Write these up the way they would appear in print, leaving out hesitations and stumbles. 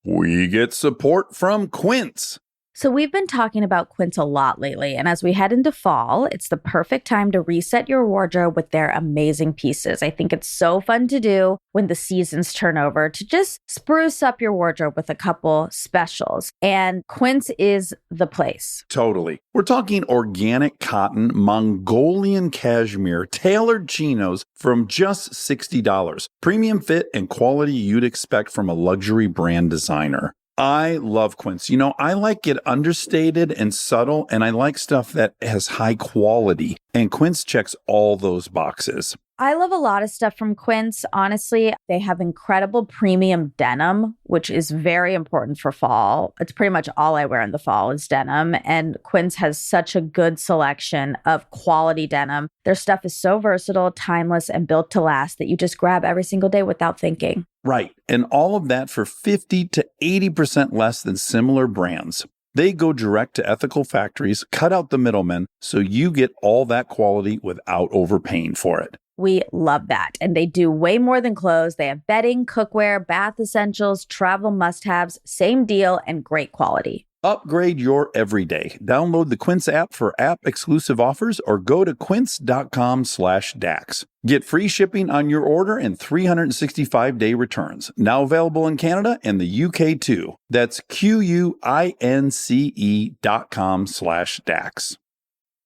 We get support from Quince. So we've been talking about Quince a lot lately, and as we head into fall, it's the perfect time to reset your wardrobe with their amazing pieces. I think it's so fun to do when the seasons turn over to just spruce up your wardrobe with a couple specials, and Quince is the place. Totally. We're talking organic cotton, Mongolian cashmere, tailored chinos from just $60. Premium fit and quality you'd expect from a luxury brand designer. I love Quince. You know, I like it understated and subtle, and I like stuff that has high quality. And Quince checks all those boxes. I love a lot of stuff from Quince. Honestly, they have incredible premium denim, which is very important for fall. It's pretty much all I wear in the fall is denim. And Quince has such a good selection of quality denim. Their stuff is so versatile, timeless, and built to last that you just grab every single day without thinking. Right. And all of that for 50 to 80% less than similar brands. They go direct to ethical factories, cut out the middlemen, so you get all that quality without overpaying for it. We love that. And they do way more than clothes. They have bedding, cookware, bath essentials, travel must-haves, same deal, and great quality. Upgrade your everyday. Download the Quince app for app-exclusive offers or go to quince.com/Dax. Get free shipping on your order and 365-day returns. Now available in Canada and the UK too. That's QUINCE.com/Dax.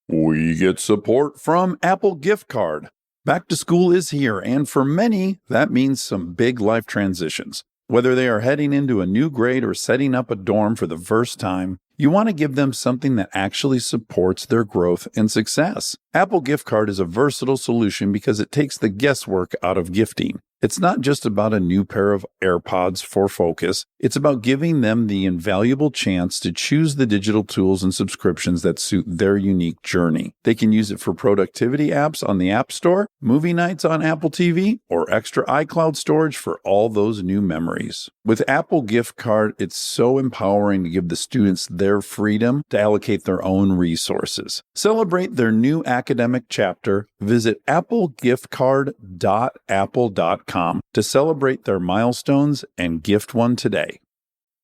We get support from Apple Gift Card. Back to school is here, and for many, that means some big life transitions. Whether they are heading into a new grade or setting up a dorm for the first time, you want to give them something that actually supports their growth and success. Apple Gift Card is a versatile solution because it takes the guesswork out of gifting. It's not just about a new pair of AirPods for focus. It's about giving them the invaluable chance to choose the digital tools and subscriptions that suit their unique journey. They can use it for productivity apps on the App Store, movie nights on Apple TV, or extra iCloud storage for all those new memories. With Apple Gift Card, it's so empowering to give the students their freedom to allocate their own resources. Celebrate their new academic chapter. Visit applegiftcard.apple.com to celebrate their milestones and gift one today.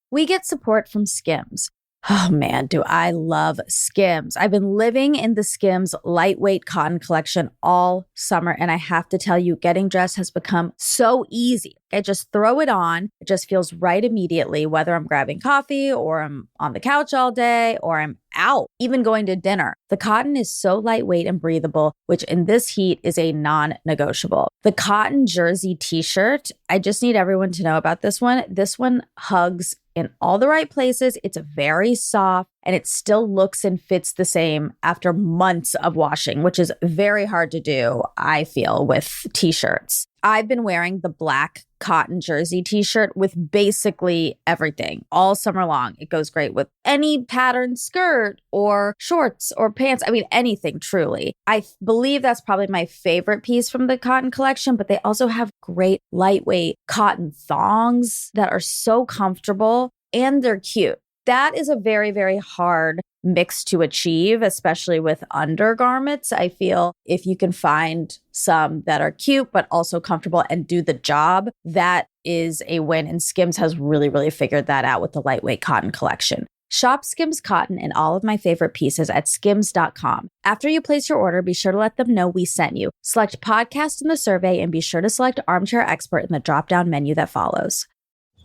We get support from Skims. Oh man, do I love Skims. I've been living in the Skims lightweight cotton collection all summer, and I have to tell you, getting dressed has become so easy. I just throw it on. It just feels right immediately, whether I'm grabbing coffee or I'm on the couch all day or I'm out, even going to dinner. The cotton is so lightweight and breathable, which in this heat is a non-negotiable. The cotton jersey t-shirt, I just need everyone to know about this one. This one hugs in all the right places. It's very soft and it still looks and fits the same after months of washing, which is very hard to do, I feel, with t-shirts. I've been wearing the black cotton jersey t-shirt with basically everything all summer long. It goes great with any patterned skirt or shorts or pants. I mean, anything truly. I believe that's probably my favorite piece from the cotton collection, but they also have great lightweight cotton thongs that are so comfortable and they're cute. That is a very, very hard mix to achieve, especially with undergarments. I feel if you can find some that are cute, but also comfortable and do the job, that is a win. And Skims has really, really figured that out with the lightweight cotton collection. Shop Skims cotton and all of my favorite pieces at skims.com. After you place your order, be sure to let them know we sent you. Select podcast in the survey and be sure to select Armchair Expert in the drop-down menu that follows.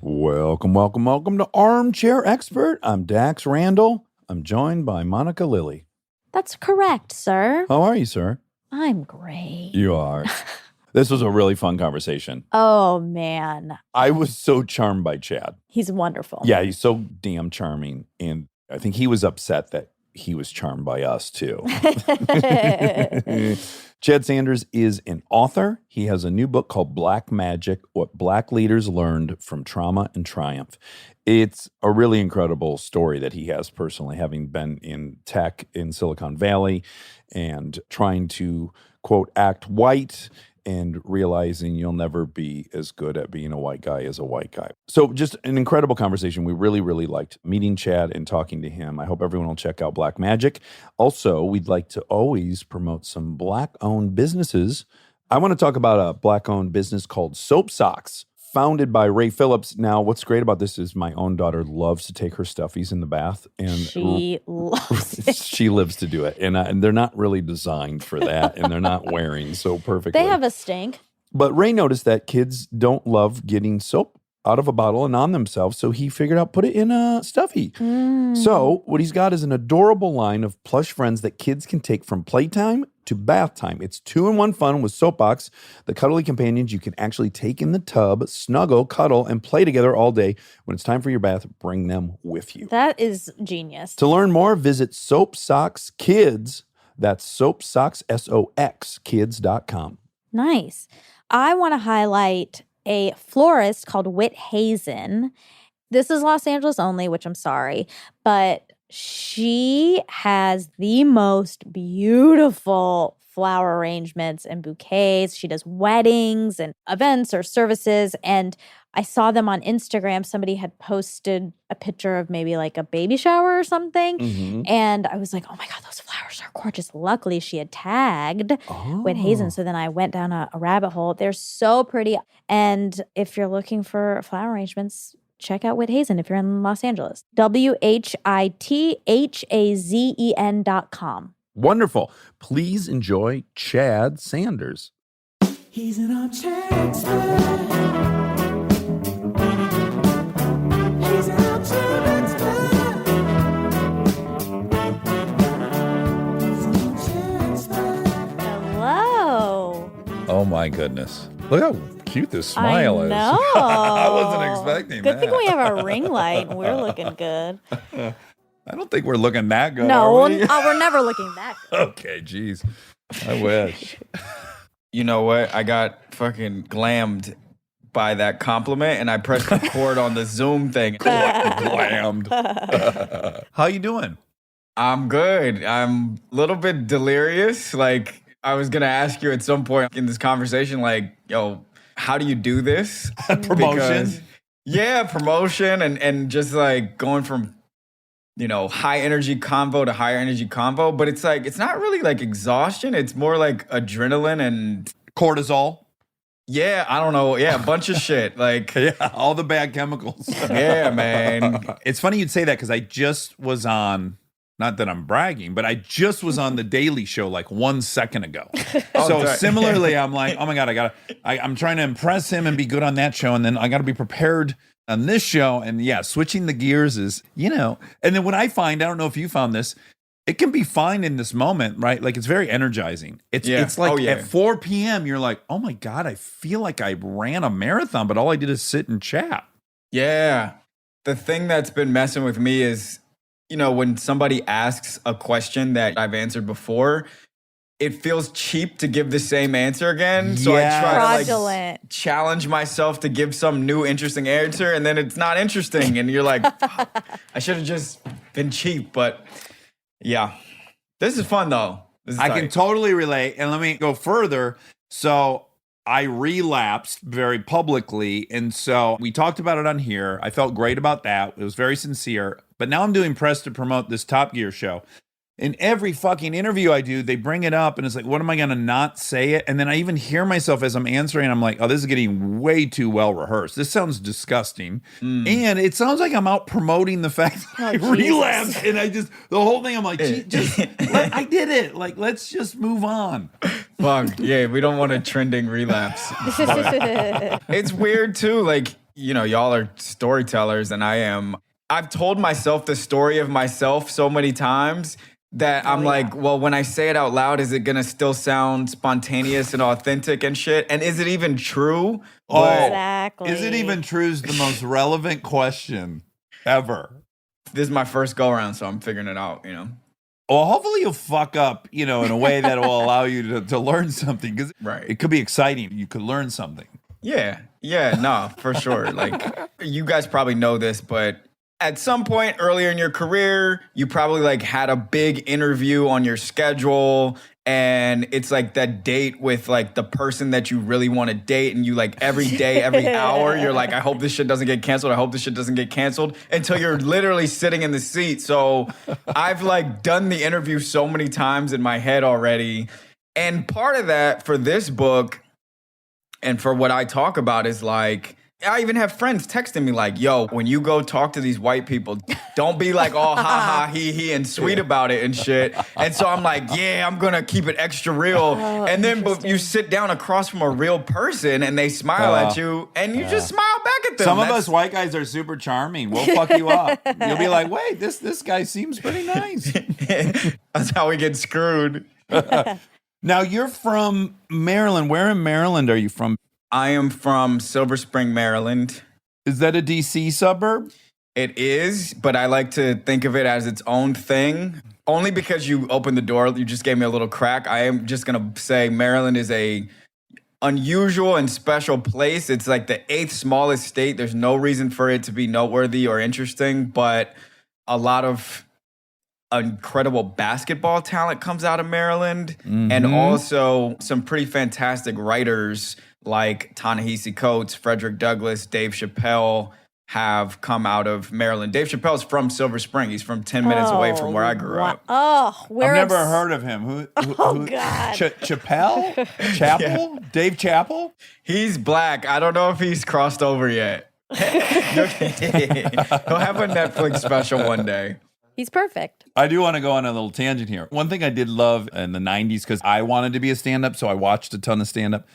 Welcome to Armchair Expert. I'm Dax Randall. I'm joined by Monica Lilly. That's correct, sir. How are you, sir? I'm great. You are. This was a really fun conversation. Oh, man. I was so charmed by Chad. He's wonderful. Yeah, he's so damn charming. And I think he was upset that he was charmed by us, too. Chad Sanders is an author. He has a new book called Black Magic, What Black Leaders Learned from Trauma and Triumph. It's a really incredible story that he has personally, having been in tech in Silicon Valley and trying to, quote, act white and realizing you'll never be as good at being a white guy as a white guy. So just an incredible conversation. We really, really liked meeting Chad and talking to him. I hope everyone will check out Black Magic. Also, we'd like to always promote some Black-owned businesses. I want to talk about a Black-owned business called Soap Socks. founded by Ray Phillips. Now, what's great about this is my own daughter loves to take her stuffies in the bath, and She loves it. she lives to do it. And they're not really designed for that, and they're not wearing so perfectly. They have a stink. But Ray noticed that kids don't love getting soap out of a bottle and on themselves, so he figured out put it in a stuffy. So what he's got is an adorable line of plush friends that kids can take from playtime to bath time. It's 2-in-1 fun with Soapbox, the cuddly companions you can actually take in the tub, snuggle, cuddle, and play together all day. When it's time for your bath, bring them with you. That is genius. To learn more, visit Soap Socks Kids. That's Soap Socks, SOX, kids.com. Nice. I want to highlight a florist called Whit Hazen. This is Los Angeles only, which I'm sorry, but she has the most beautiful flower arrangements and bouquets. She does weddings and events or services, and I saw them on Instagram. Somebody had posted a picture of maybe like a baby shower or something. And I was like, oh my God, those flowers are gorgeous. Luckily, she had tagged Whit Hazen. So then I went down a rabbit hole. They're so pretty. And if you're looking for flower arrangements, check out Whit Hazen if you're in Los Angeles. WHITHAZEN.com. Wonderful. Please enjoy Chad Sanders. He's an armchair expert. He's an armchair expert. He's an armchair expert. Hello. Oh my goodness. Look how cute this smile I is. know. I wasn't expecting Good that. thing we have a ring light and we're looking good. I don't think we're looking that good. No, are we? we're never looking that good. Okay, geez. I wish. You know what? I got fucking glammed by that compliment, and I pressed record on the Zoom thing. Glammed. How you doing? I'm good. I'm a little bit delirious. Like, I was going to ask you at some point in this conversation, like, yo, how do you do this? Promotion? Yeah, promotion and just like going from, high energy convo to higher energy convo. But it's like, it's not really like exhaustion. It's more like adrenaline and Cortisol. yeah, I don't know. Yeah, a bunch of shit. Like, Yeah, all the bad chemicals. yeah, man. It's funny you'd say that because I just was on, not that I'm bragging, but I just was on the Daily Show like 1 second ago. So sorry. similarly, I'm like, oh my God, I'm trying to impress him and be good on that show. And then I got to be prepared on this show. And yeah, switching the gears is, and then when I don't know if you found this, it can be fine in this moment, right? Like it's very energizing. It's like at 4 p.m., you're like, oh my God, I feel like I ran a marathon, but all I did is sit and chat. Yeah. The thing that's been messing with me is, when somebody asks a question that I've answered before, it feels cheap to give the same answer again. So I try Fraudulent. to challenge myself to give some new interesting answer, and then it's not interesting. And you're like, fuck, I should have just been cheap. But yeah, this is fun though. This is I tight. can totally relate. And let me go further. So I relapsed very publicly. And so we talked about it on here. I felt great about that. It was very sincere. But now I'm doing press to promote this Top Gear show. In every fucking interview I do, they bring it up and it's like, what am I going to not say it? And then I even hear myself as I'm answering. I'm like, oh, this is getting way too well rehearsed. This sounds disgusting. And it sounds like I'm out promoting the fact that I relapsed. And the whole thing, I'm like, I did it. Like, let's just move on. Fuck. Yeah, we don't want a trending relapse. It's weird too. Like, y'all are storytellers and I am. I've told myself the story of myself so many times that I'm like, well, when I say it out loud, is it going to still sound spontaneous and authentic and shit? And is it even true? Exactly. Is it even true is the most relevant question ever. This is my first go around, so I'm figuring it out, Well, hopefully you'll fuck up, in a way that will allow you to learn something. Because Right. it could be exciting. You could learn something. Yeah, no, for sure. Like, you guys probably know this, but at some point earlier in your career, you probably like had a big interview on your schedule, and it's like that date with like the person that you really want to date, and you like every day, every hour, you're like, I hope this shit doesn't get canceled. I hope this shit doesn't get canceled, until you're literally sitting in the seat. So I've like done the interview so many times in my head already. And part of that for this book and for what I talk about is like, I even have friends texting me like, yo, when you go talk to these white people, don't be like all ha ha, he, and sweet about it and shit. And so I'm like, yeah, I'm going to keep it extra real. And then but you sit down across from a real person and they smile at you and you just smile back at them. Some of us white guys are super charming. We'll fuck you up. You'll be like, wait, this guy seems pretty nice. That's how we get screwed. Now, you're from Maryland. Where in Maryland are you from? I am from Silver Spring, Maryland. Is that a DC suburb? It is, but I like to think of it as its own thing. Only because you opened the door, you just gave me a little crack. I am just going to say Maryland is a unusual and special place. It's like the 8th smallest state. There's no reason for it to be noteworthy or interesting, but a lot of incredible basketball talent comes out of Maryland, and also some pretty fantastic writers like Ta-Nehisi Coates, Frederick Douglass, Dave Chappelle have come out of Maryland. Dave Chappelle's from Silver Spring. He's from 10 minutes away from where I grew up. Oh, I've never heard of him. Who God. Chappelle? Chapel? Dave Chappell? He's black. I don't know if he's crossed over yet. He'll have a Netflix special one day. He's perfect. I do want to go on a little tangent here. One thing I did love in the 90s, because I wanted to be a stand-up, so I watched a ton of stand-up.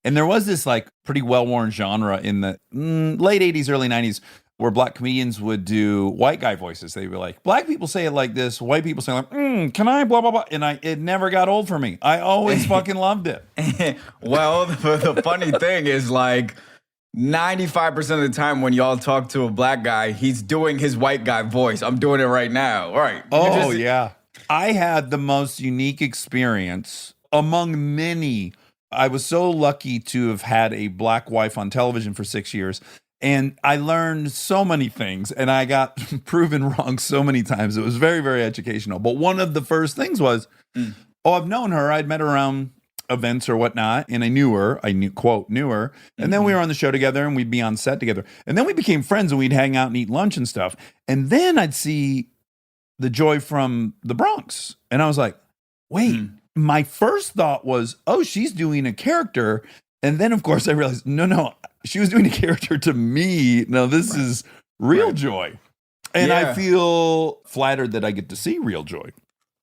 And there was this like pretty well-worn genre in the late 80s, early 90s, where black comedians would do white guy voices. They were like, black people say it like this, white people say like, can I, blah, blah, blah. And it never got old for me. I always fucking loved it. Well, the funny thing is like 95% of the time when y'all talk to a black guy, he's doing his white guy voice. I'm doing it right now. All right. Oh, yeah. I had the most unique experience among many. I was so lucky to have had a black wife on television for 6 years, and I learned so many things, and I got proven wrong so many times. It was very, very educational. But one of the first things was, I've known her. I'd met her around events or whatnot, and I knew her. Quote, knew her. And then we were on the show together, and we'd be on set together. And then we became friends, and we'd hang out and eat lunch and stuff. And then I'd see the Joy from the Bronx, and I was like, wait. My first thought was, oh, she's doing a character. And then, of course, I realized, no, she was doing a character to me. No, this is real Joy. And I feel flattered that I get to see real Joy.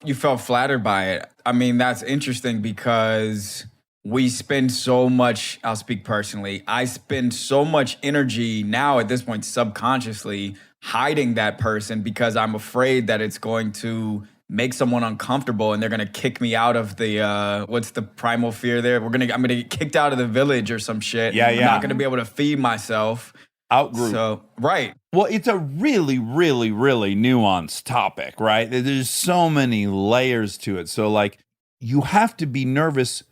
You felt flattered by it. I mean, that's interesting because we spend so much, I'll speak personally, I spend so much energy now at this point subconsciously hiding that person because I'm afraid that it's going to make someone uncomfortable and they're gonna kick me out of the what's the primal fear there? I'm gonna get kicked out of the village or some shit. Yeah. I'm not gonna be able to feed myself. Outgroup. So right. Well, it's a really, really, really nuanced topic, right? There's so many layers to it. So like you have to be nervous.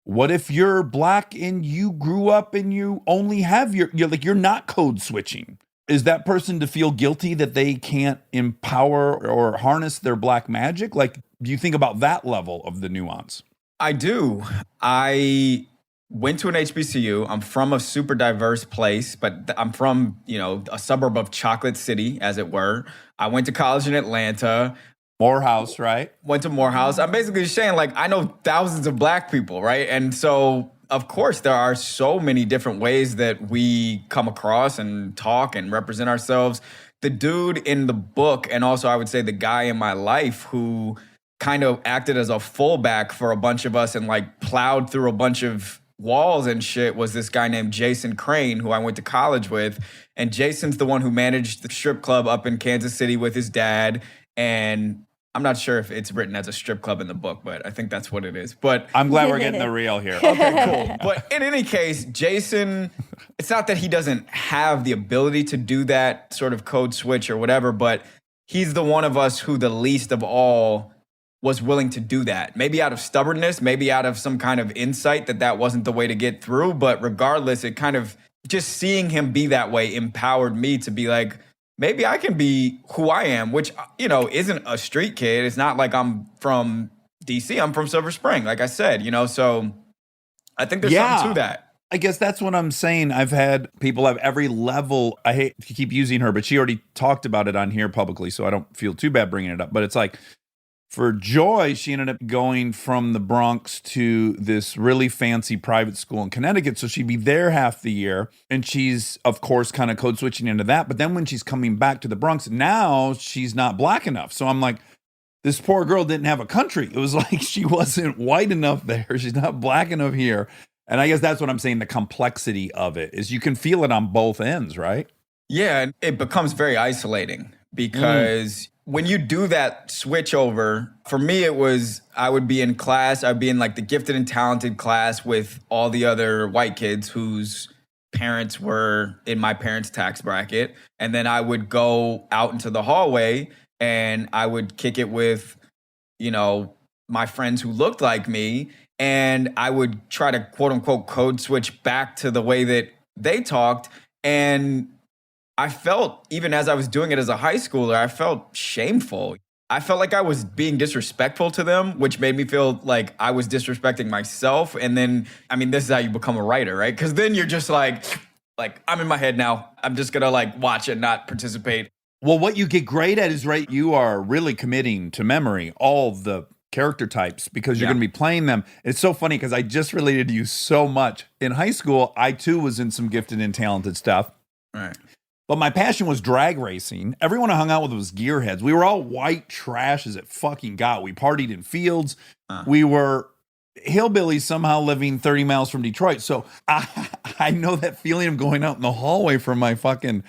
What if you're black and you grew up and you only have you're not code switching? Is that person to feel guilty that they can't empower or harness their black magic? Like, do you think about that level of the nuance? I do. I went to an HBCU. I'm from a super diverse place, but I'm from, a suburb of Chocolate City, as it were. I went to college in Atlanta. Morehouse, right? Went to Morehouse. I'm basically saying, like, I know thousands of black people, right? And so, of course, there are so many different ways that we come across and talk and represent ourselves. The dude in the book, and also I would say the guy in my life who kind of acted as a fullback for a bunch of us and like plowed through a bunch of walls and shit, was this guy named Jason Crane, who I went to college with. And Jason's the one who managed the strip club up in Kansas City with his dad. And I'm not sure if it's written as a strip club in the book, but I think that's what it is. But I'm glad we're getting the real here. Okay, cool. But in any case, Jason, it's not that he doesn't have the ability to do that sort of code switch or whatever, but he's the one of us who the least of all was willing to do that. Maybe out of stubbornness, maybe out of some kind of insight that wasn't the way to get through. But regardless, it kind of just seeing him be that way empowered me to be like, maybe I can be who I am, which, isn't a street kid. It's not like I'm from DC. I'm from Silver Spring, like I said, so I think there's something to that. I guess that's what I'm saying. I've had people have every level. I hate to keep using her, but she already talked about it on here publicly, so I don't feel too bad bringing it up. But it's like For Joy, she ended up going from the Bronx to this really fancy private school in Connecticut. So she'd be there half the year. And she's, of course, kind of code switching into that. But then when she's coming back to the Bronx, now she's not black enough. So I'm like, this poor girl didn't have a country. It was like she wasn't white enough there. She's not black enough here. And I guess that's what I'm saying. The complexity of it is you can feel it on both ends, right? Yeah, it becomes very isolating because when you do that switch over, for me, it was I would be in class. I'd be in like the gifted and talented class with all the other white kids whose parents were in my parents' tax bracket. And then I would go out into the hallway and I would kick it with, you know, my friends who looked like me. And I would try to quote unquote code switch back to the way that they talked. And I felt, even as I was doing it as a high schooler, I felt shameful. I felt like I was being disrespectful to them, which made me feel like I was disrespecting myself. And then, I mean, this is how you become a writer, right? Because then you're just like, I'm in my head now. I'm just going to like watch and not participate. Well, what you get great at is, right, you are really committing to memory all the character types because you're going to be playing them. It's so funny because I just related to you so much. In high school, I too was in some gifted and talented stuff. Right. But my passion was drag racing. Everyone I hung out with was gearheads. We were all white trash as it fucking got. We partied in fields. We were hillbillies somehow living 30 miles from Detroit. So I know that feeling of going out in the hallway from my fucking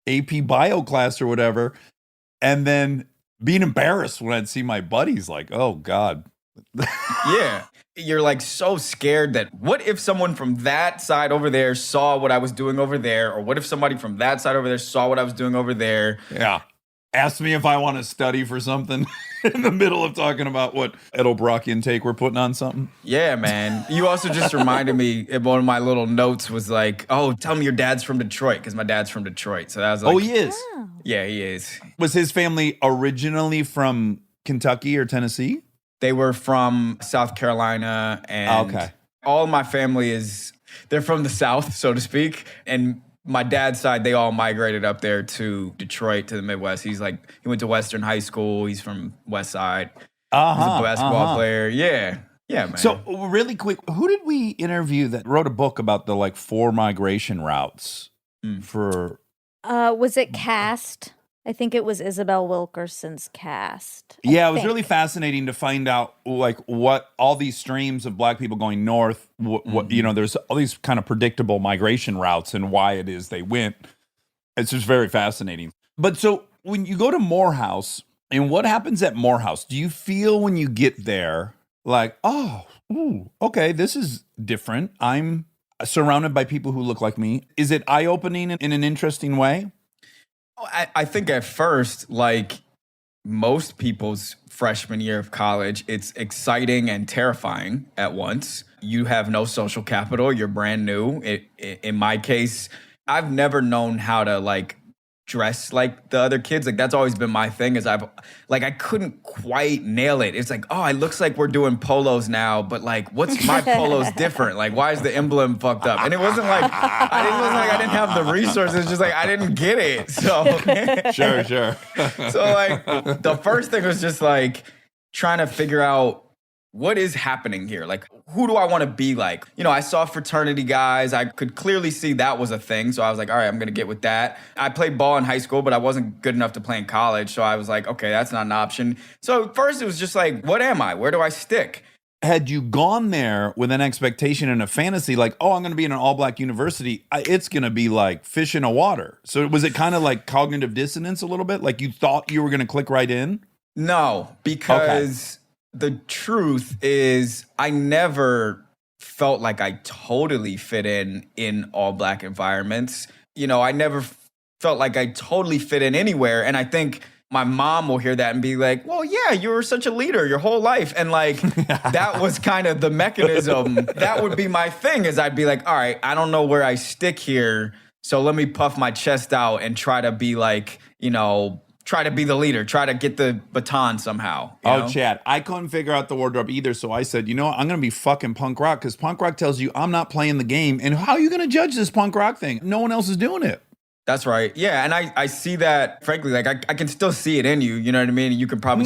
AP bio class or whatever. And then being embarrassed when I'd see my buddies like, oh God. Yeah. You're like so scared that what if someone from that side over there saw what I was doing over there? Or what if somebody from that side over there saw what I was doing over there? Yeah. Ask me if I want to study for something in the middle of talking about what Edelbrockian take we're putting on something. Yeah, man. You also just reminded me, one of my little notes was like, oh, tell me your dad's from Detroit, because my dad's from Detroit. So that was like, oh, he is? Yeah, he is. Was his family originally from Kentucky or Tennessee? They were from South Carolina, and all my family they're from the South, so to speak. And my dad's side, they all migrated up there to Detroit, to the Midwest. He went to Western High School. He's from West Side. He's a basketball player. Yeah. Yeah, man. So really quick, who did we interview that wrote a book about the like 4 migration routes for? Was it Cast? I think it was Isabel Wilkerson's Cast. Yeah, it was really fascinating to find out like what all these streams of black people going north, what you know, there's all these kind of predictable migration routes and why it is they went. It's just very fascinating. But so when you go to Morehouse, and what happens at Morehouse? Do you feel when you get there like, oh, okay, this is different. I'm surrounded by people who look like me. Is it eye-opening in an interesting way? I think at first, like most people's freshman year of college, it's exciting and terrifying at once. You have no social capital. You're brand new. In my case, I've never known how to like dress like the other kids. Like that's always been my thing is I couldn't quite nail it. It's like, oh, it looks like we're doing polos now, but like what's my polos different? Like why is the emblem fucked up? And it wasn't like I didn't have the resources, it's just like I didn't get it. So Sure. So like the first thing was just like trying to figure out what is happening here? Like, who do I want to be like? You know, I saw fraternity guys. I could clearly see that was a thing. So I was like, all right, I'm going to get with that. I played ball in high school, but I wasn't good enough to play in college. So I was like, okay, that's not an option. So first it was just like, what am I? Where do I stick? Had you gone there with an expectation and a fantasy like, oh, I'm going to be in an all-black university, it's going to be like fish in a water. So was it kind of like cognitive dissonance a little bit? Like you thought you were going to click right in? No, because the truth is I never felt like I totally fit in all-black environments. You know, I never felt like I totally fit in anywhere. And I think my mom will hear that and be like, well, yeah, you were such a leader your whole life. And like, that was kind of the mechanism. That would be my thing is I'd be like, all right, I don't know where I stick here. So let me puff my chest out and try to be like, you know, try to be the leader, try to get the baton somehow. You know? Chad, I couldn't figure out the wardrobe either. So I said, you know what? I'm going to be fucking punk rock because punk rock tells you I'm not playing the game. And how are you going to judge this punk rock thing? No one else is doing it. That's right. Yeah, and I see that, frankly, like I can still see it in you, you know what I mean? You can probably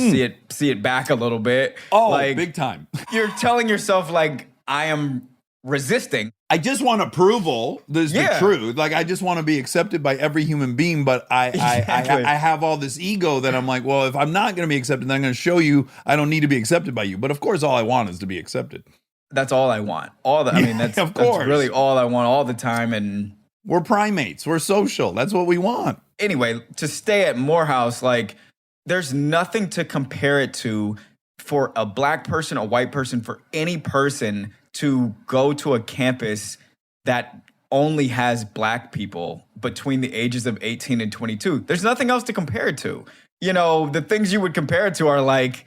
see it back a little bit. Oh, like, big time. You're telling yourself like I am resisting. I just want approval. There's the Yeah. truth. Like I just want to be accepted by every human being, but Exactly. I have all this ego that I'm like, well, if I'm not going to be accepted, then I'm going to show you I don't need to be accepted by you. But of course, all I want is to be accepted. That's all I want. I mean, that's really all I want all the time. And We're primates. We're social. That's what we want. anyway, to stay at Morehouse, like there's nothing to compare it to for a black person, a white person, for any person to go to a campus that only has black people between the ages of 18 and 22. There's nothing else to compare it to. You know, the things you would compare it to are like,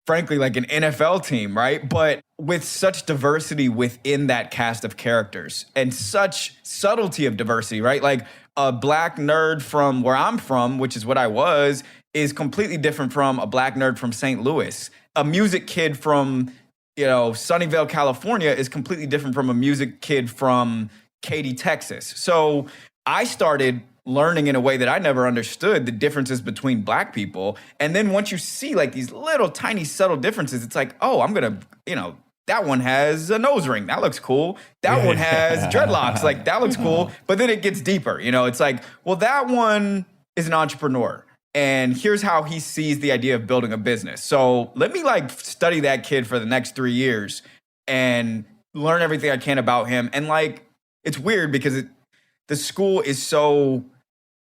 frankly, like an NFL team, right? But with such diversity within that cast of characters and such subtlety of diversity, right? Like a black nerd from where I'm from, which is what I was, is completely different from a black nerd from St. Louis. A music kid from, Sunnyvale, California is completely different from a music kid from Katy, Texas. So I started learning in a way that I never understood the differences between black people. And then once you see like these little tiny subtle differences, it's like, oh, I'm going to, that one has a nose ring. That looks cool. That one has dreadlocks. Like that looks cool. But then it gets deeper. It's like, well, that one is an entrepreneur. And here's how he sees the idea of building a business. So let me like study that kid for the next 3 years and learn everything I can about him. And like, it's weird because the school is so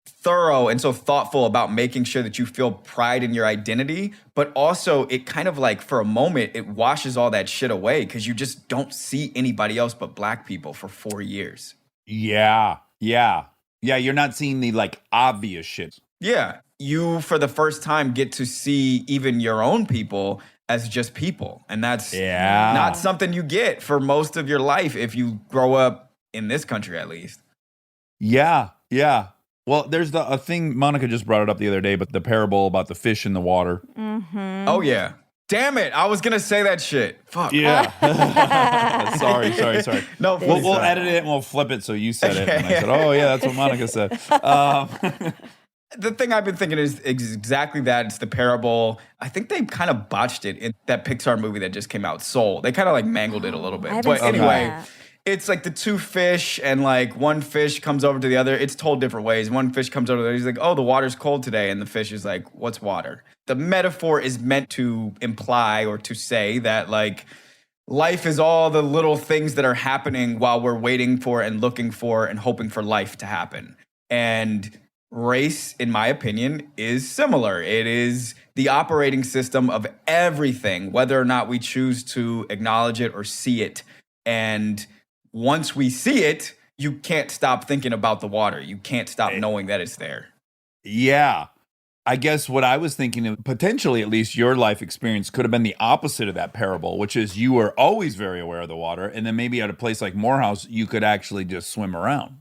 thorough and so thoughtful about making sure that you feel pride in your identity, but also it kind of like for a moment, it washes all that shit away because you just don't see anybody else but black people for 4 years. Yeah. You're not seeing the like obvious shit. Yeah. You, for the first time, get to see even your own people as just people. And that's not something you get for most of your life if you grow up in this country, at least. Yeah. Well, there's a thing, Monica just brought it up the other day, but the parable about the fish in the water. Mm-hmm. Oh, yeah. Damn it. I was going to say that shit. Fuck. Yeah. Sorry. No, We'll edit it and we'll flip it so you said it. And I said, oh, yeah, that's what Monica said. The thing I've been thinking is exactly that. It's the parable. I think they kind of botched it in that Pixar movie that just came out, Soul. They kind of like mangled it a little bit. But anyway, it's like the two fish and like one fish comes over to the other. It's told different ways. One fish comes over to the other. He's like, oh, the water's cold today. And the fish is like, what's water? The metaphor is meant to imply or to say that like life is all the little things that are happening while we're waiting for and looking for and hoping for life to happen. And race, in my opinion, is similar. It is the operating system of everything, whether or not we choose to acknowledge it or see it. And once we see it, you can't stop thinking about the water. You can't stop knowing that it's there. Yeah. I guess what I was thinking, potentially at least your life experience could have been the opposite of that parable, which is you were always very aware of the water. And then maybe at a place like Morehouse, you could actually just swim around.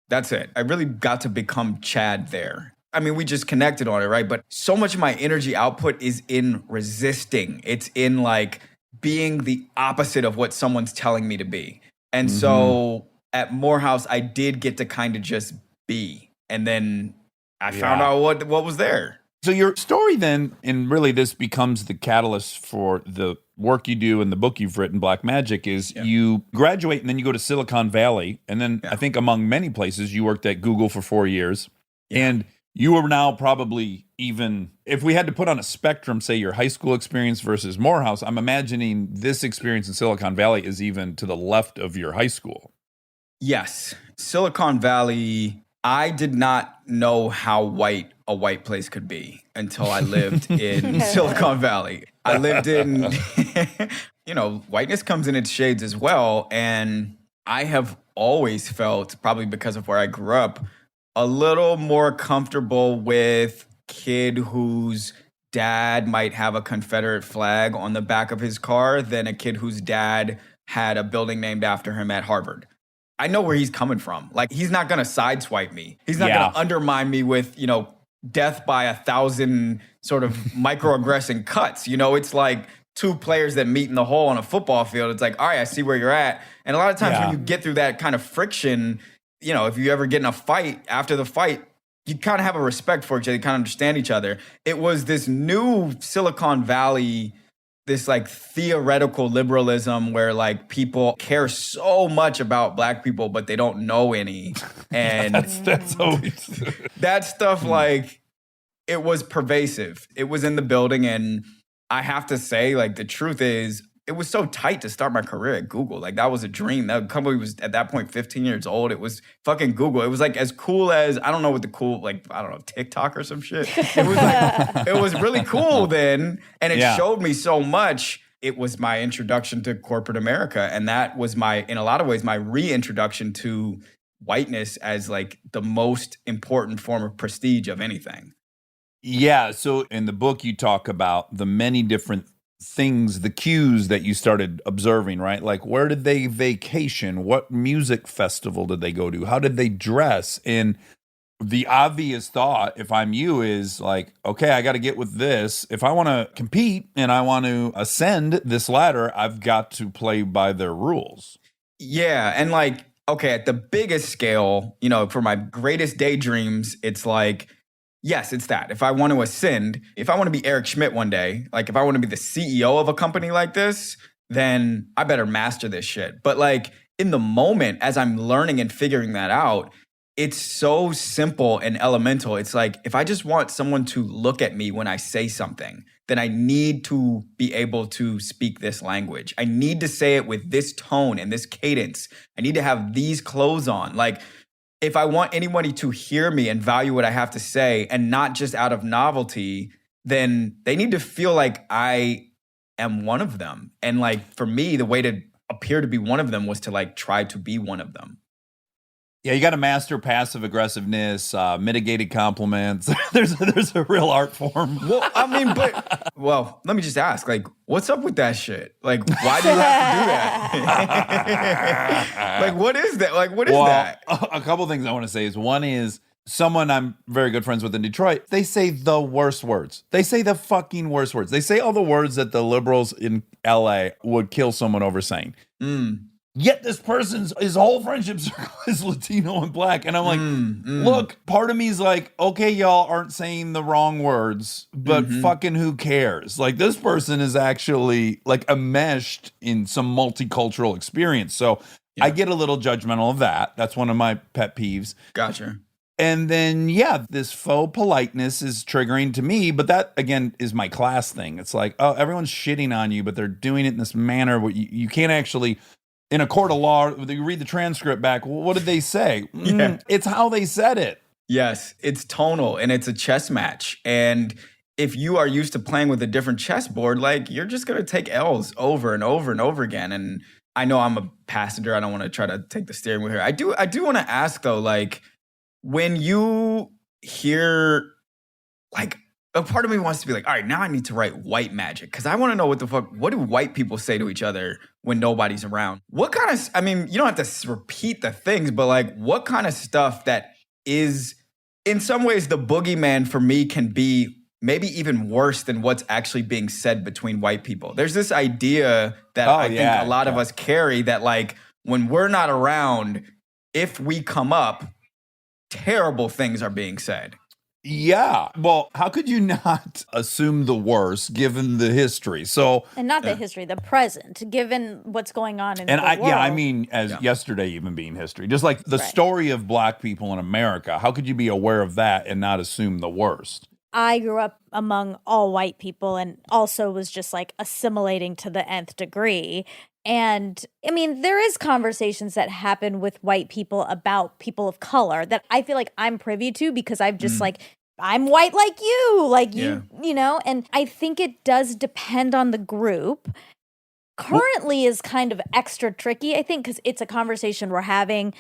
That's it. I really got to become Chad there. I mean, we just connected on it, right? But so much of my energy output is in resisting. It's in like being the opposite of what someone's telling me to be. And so at Morehouse, I did get to kind of just be. And then I found out what was there. So your story then, and really this becomes the catalyst for the work you do and the book you've written, Black Magic, is you graduate and then you go to Silicon Valley. And then I think among many places, you worked at Google for 4 years. Yeah. And you are now probably even, if we had to put on a spectrum, say your high school experience versus Morehouse, I'm imagining this experience in Silicon Valley is even to the left of your high school. Yes. Silicon Valley, I did not know how white a white place could be until I lived in Silicon Valley. I lived in, whiteness comes in its shades as well. And I have always felt, probably because of where I grew up, a little more comfortable with kid whose dad might have a Confederate flag on the back of his car than a kid whose dad had a building named after him at Harvard. I know where he's coming from. Like, he's not going to sideswipe me. He's not going to undermine me with, death by 1,000 sort of microaggressing cuts. It's like two players that meet in the hole on a football field. It's like, all right, I see where you're at. And a lot of times when you get through that kind of friction, you know, if you ever get in a fight, after the fight, you kind of have a respect for each other, you kind of understand each other. It was this new Silicon Valley, this like theoretical liberalism where like people care so much about Black people, but they don't know any. And That's always that stuff, like, it was pervasive. It was in the building. And I have to say, like, the truth is, it was so tight to start my career at Google. Like, that was a dream. That company was, at that point, 15 years old. It was fucking Google. It was like as cool as, I don't know what the cool, like, I don't know, TikTok or some shit. It was like, it was really cool then. And it showed me so much. It was my introduction to corporate America. And that was my, in a lot of ways, my reintroduction to whiteness as like the most important form of prestige of anything. Yeah. So in the book, you talk about the many different things, the cues that you started observing, right? Like, where did they vacation? What music festival did they go to? How did they dress? And the obvious thought, if I'm you, is like, okay, I got to get with this. If I want to compete and I want to ascend this ladder, I've got to play by their rules. Yeah. And like, okay, at the biggest scale, you know, for my greatest daydreams, it's like, yes, it's that. If I want to ascend, if I want to be Eric Schmidt one day, like if I want to be the CEO of a company like this, then I better master this shit. But like in the moment, as I'm learning and figuring that out, it's so simple and elemental. It's like, if I just want someone to look at me when I say something, then I need to be able to speak this language. I need to say it with this tone and this cadence. I need to have these clothes on. Like, if I want anybody to hear me and value what I have to say and not just out of novelty, then they need to feel like I am one of them. And like, for me, the way to appear to be one of them was to like try to be one of them. Yeah, you got to master passive aggressiveness, mitigated compliments. there's a real art form. Well, I mean, well, let me just ask, like, what's up with that shit? Like, why do you have to do that? Like, what is that? Like, what is that? A couple things I want to say is, one is, someone I'm very good friends with in Detroit, they say the worst words. They say the fucking worst words. They say all the words that the liberals in LA would kill someone over saying. Yet this person's, his whole friendship circle is Latino and Black. And I'm like, look, part of me is like, okay, y'all aren't saying the wrong words, but fucking who cares? Like, this person is actually like enmeshed in some multicultural experience. So I get a little judgmental of that. That's one of my pet peeves. Gotcha. And then, yeah, this faux politeness is triggering to me, but that, again, is my class thing. It's like, oh, everyone's shitting on you, but they're doing it in this manner where you can't actually, in a court of law, you read the transcript back, well, what did they say? It's how they said it. Yes, it's tonal and it's a chess match. And if you are used to playing with a different chessboard, like, you're just going to take L's over and over and over again. And I know I'm a passenger. I don't want to try to take the steering wheel here. I do want to ask, though, like, when you hear, like, a part of me wants to be like, all right, now I need to write white magic, because I want to know what do white people say to each other when nobody's around? What kind of, I mean, you don't have to repeat the things, but like, what kind of stuff that is, in some ways, the boogeyman for me can be maybe even worse than what's actually being said between white people. There's this idea that I think a lot of us carry that, like, when we're not around, if we come up, terrible things are being said. Yeah. Well, how could you not assume the worst given the history? So, and not the history, the present, given what's going on in the world. Yeah, I mean, as yesterday even being history, just like the story of Black people in America, how could you be aware of that and not assume the worst? I grew up among all white people and also was just like assimilating to the nth degree. And I mean, there is conversations that happen with white people about people of color that I feel like I'm privy to, because I've just like, I'm white like you, you know, and I think it does depend on the group. Currently is kind of extra tricky, I think, because it's a conversation we're having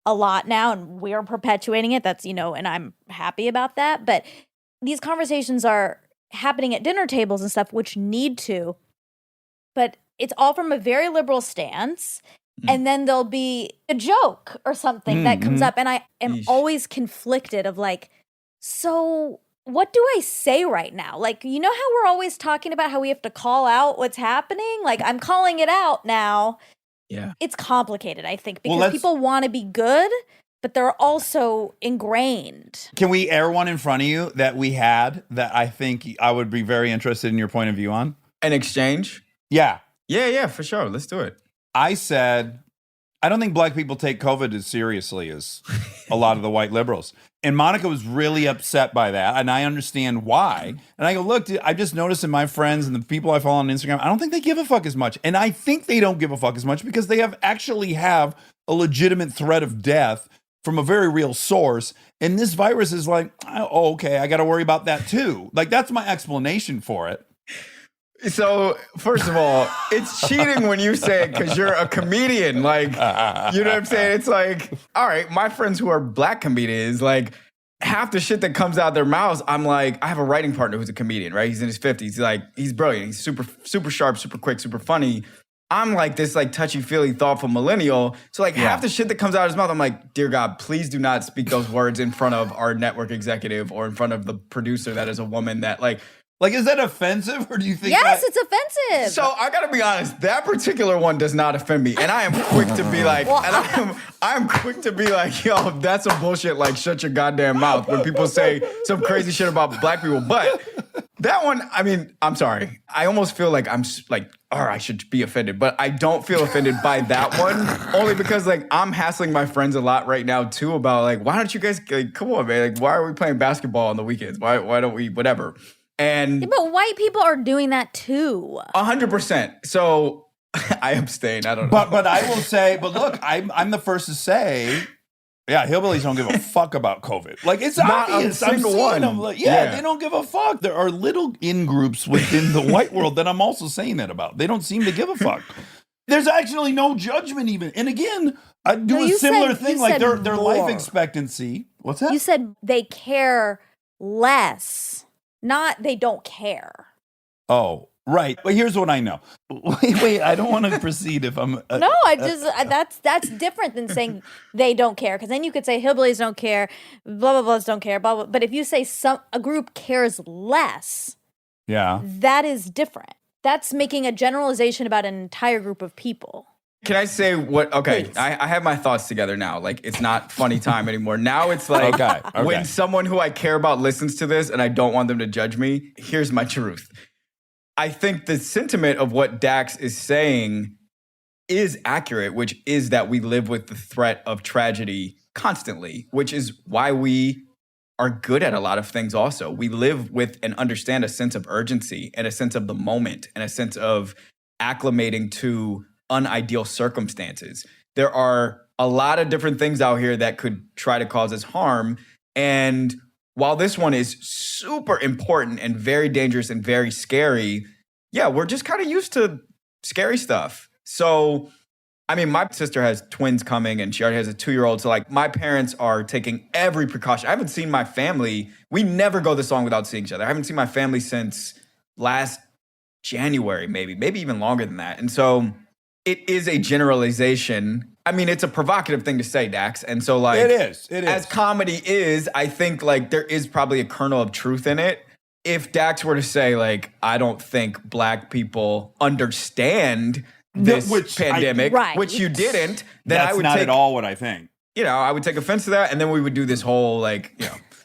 a lot now and we're perpetuating it. That's, you know, and I'm happy about that. But these conversations are happening at dinner tables and stuff, which need to, but it's all from a very liberal stance. And then there'll be a joke or something that comes up. And I am always conflicted of like, so what do I say right now? Like, you know how we're always talking about how we have to call out what's happening? Like, I'm calling it out now. Yeah. It's complicated, I think, because people want to be good, but they're also ingrained. Can we air one in front of you that we had that I think I would be very interested in your point of view on? An exchange? Yeah. Yeah, for sure. Let's do it. I said, I don't think black people take COVID as seriously as a lot of the white liberals. And Monica was really upset by that. And I understand why. And I go, look, dude, I just noticed in my friends and the people I follow on Instagram, I don't think they give a fuck as much. And I think they don't give a fuck as much because they actually have a legitimate threat of death from a very real source. And this virus is like, oh, okay, I got to worry about that too. Like, that's my explanation for it. So, first of all, it's cheating when you say it because you're a comedian. Like, you know what I'm saying? It's like, all right, my friends who are black comedians, like, half the shit that comes out their mouths, I'm like, I have a writing partner who's a comedian, right? He's in his 50s. He's like, he's brilliant. He's super sharp, super quick, super funny. I'm like this like touchy-feely, thoughtful millennial. So like half the shit that comes out of his mouth, I'm like, dear God, please do not speak those words in front of our network executive or in front of the producer that is a woman that like, is that offensive, or do you think? Yes, it's offensive. So I gotta be honest, that particular one does not offend me, and I am quick to be like, I'm quick to be like, yo, that's some bullshit. Like, shut your goddamn mouth when people say some crazy shit about black people. But that one, I mean, I'm sorry. I almost feel like I'm like, I should be offended, but I don't feel offended by that one. Only because like I'm hassling my friends a lot right now too about like, why don't you guys like, come on, man? Like, why are we playing basketball on the weekends? Why don't we whatever? And yeah, but white people are doing that too. 100%. So I abstain. I don't know. But I will say, but look, I'm the first to say, yeah, hillbillies don't give a fuck about COVID. Like, it's Not obvious. a single one. Them. Like, they don't give a fuck. There are little in-groups within the white world that I'm also saying that about. They don't seem to give a fuck. There's actually no judgment even. And again, I do a similar thing. Like their life expectancy. What's that? You said they care less, not they don't care. Oh, right. But here's what I know. Wait, I don't want to proceed if I'm... No, that's different than saying they don't care. Because then you could say hillbillies don't care, blah, blah, blahs don't care, blah, blah. But if you say a group cares less, that is different. That's making a generalization about an entire group of people. Can I say what? Okay, I have my thoughts together now. Like, it's not funny time anymore. Now it's like when someone who I care about listens to this and I don't want them to judge me, here's my truth. I think the sentiment of what Dax is saying is accurate, which is that we live with the threat of tragedy constantly, which is why we are good at a lot of things also. We live with and understand a sense of urgency and a sense of the moment and a sense of acclimating to unideal circumstances. There are a lot of different things out here that could try to cause us harm. And while this one is super important and very dangerous and very scary, we're just kind of used to scary stuff. So, I mean, my sister has twins coming and she already has a 2-year-old. So like my parents are taking every precaution. I haven't seen my family. We never go this long without seeing each other. I haven't seen my family since last January, maybe even longer than that. And so it is a generalization. I mean, it's a provocative thing to say, Dax. And so like, it is. As comedy is, I think like there is probably a kernel of truth in it. If Dax were to say like, I don't think black people understand this pandemic, which you didn't, then I would not take, at all what I think. I would take offense to that. And then we would do this whole like,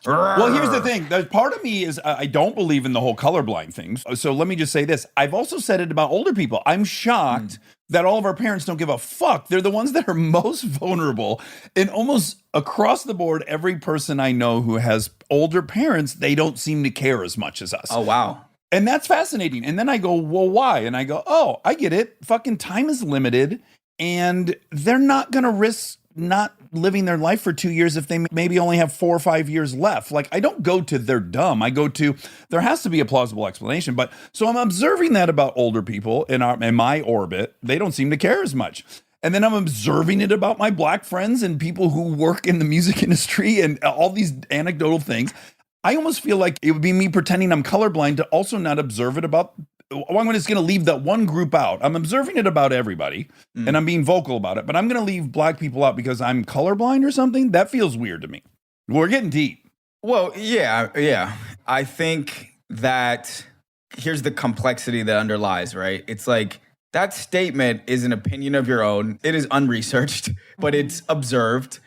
Well, here's the thing. There's part of me is I don't believe in the whole colorblind thing. So let me just say this. I've also said it about older people. I'm shocked that all of our parents don't give a fuck. They're the ones that are most vulnerable. And almost across the board, every person I know who has older parents, they don't seem to care as much as us. Oh, wow. And that's fascinating. And then I go, well, why? And I go, oh, I get it. Fucking time is limited. And they're not going to risk not living their life for 2 years if they maybe only have 4 or 5 years left. Like, I don't go to they're dumb. I go to there has to be a plausible explanation. But so I'm observing that about older people in my orbit. They don't seem to care as much. And then I'm observing it about my black friends and people who work in the music industry and all these anecdotal things. I almost feel like it would be me pretending I'm colorblind to also not observe it about. I'm just going to leave that one group out. I'm observing it about everybody, and I'm being vocal about it, but I'm going to leave black people out because I'm colorblind or something. That feels weird to me. We're getting deep. Well, yeah. I think that here's the complexity that underlies, right? It's like that statement is an opinion of your own. It is unresearched, but it's observed.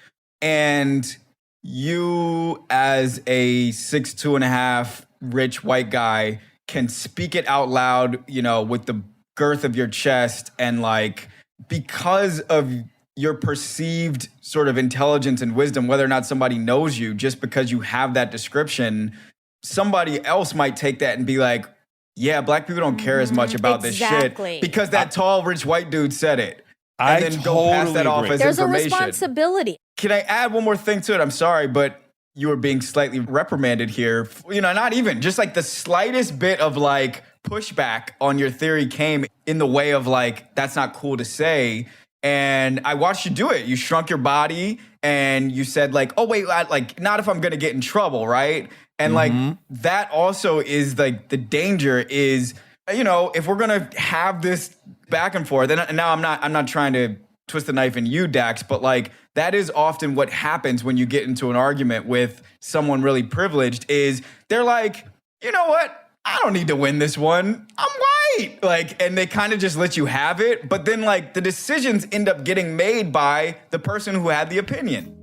and you as a 6'2.5" rich white guy can speak it out loud, with the girth of your chest, and like, because of your perceived sort of intelligence and wisdom, whether or not somebody knows you, just because you have that description, somebody else might take that and be like, yeah, black people don't care as much about this shit because that tall rich white dude said it. And then go pass that off as There's information. a responsibility. Can I add one more thing to it? I'm sorry, but you were being slightly reprimanded here. Not even, just like the slightest bit of like pushback on your theory came in the way of like, that's not cool to say. And I watched you do it. You shrunk your body and you said like, oh wait, like not if I'm going to get in trouble, right? And like that also is like the danger is, if we're going to have this back and forth, and now I'm not trying to twist the knife in you, Dax, but like that is often what happens when you get into an argument with someone really privileged is they're like, you know what? I don't need to win this one. I'm white. Like, and they kind of just let you have it. But then like the decisions end up getting made by the person who had the opinion.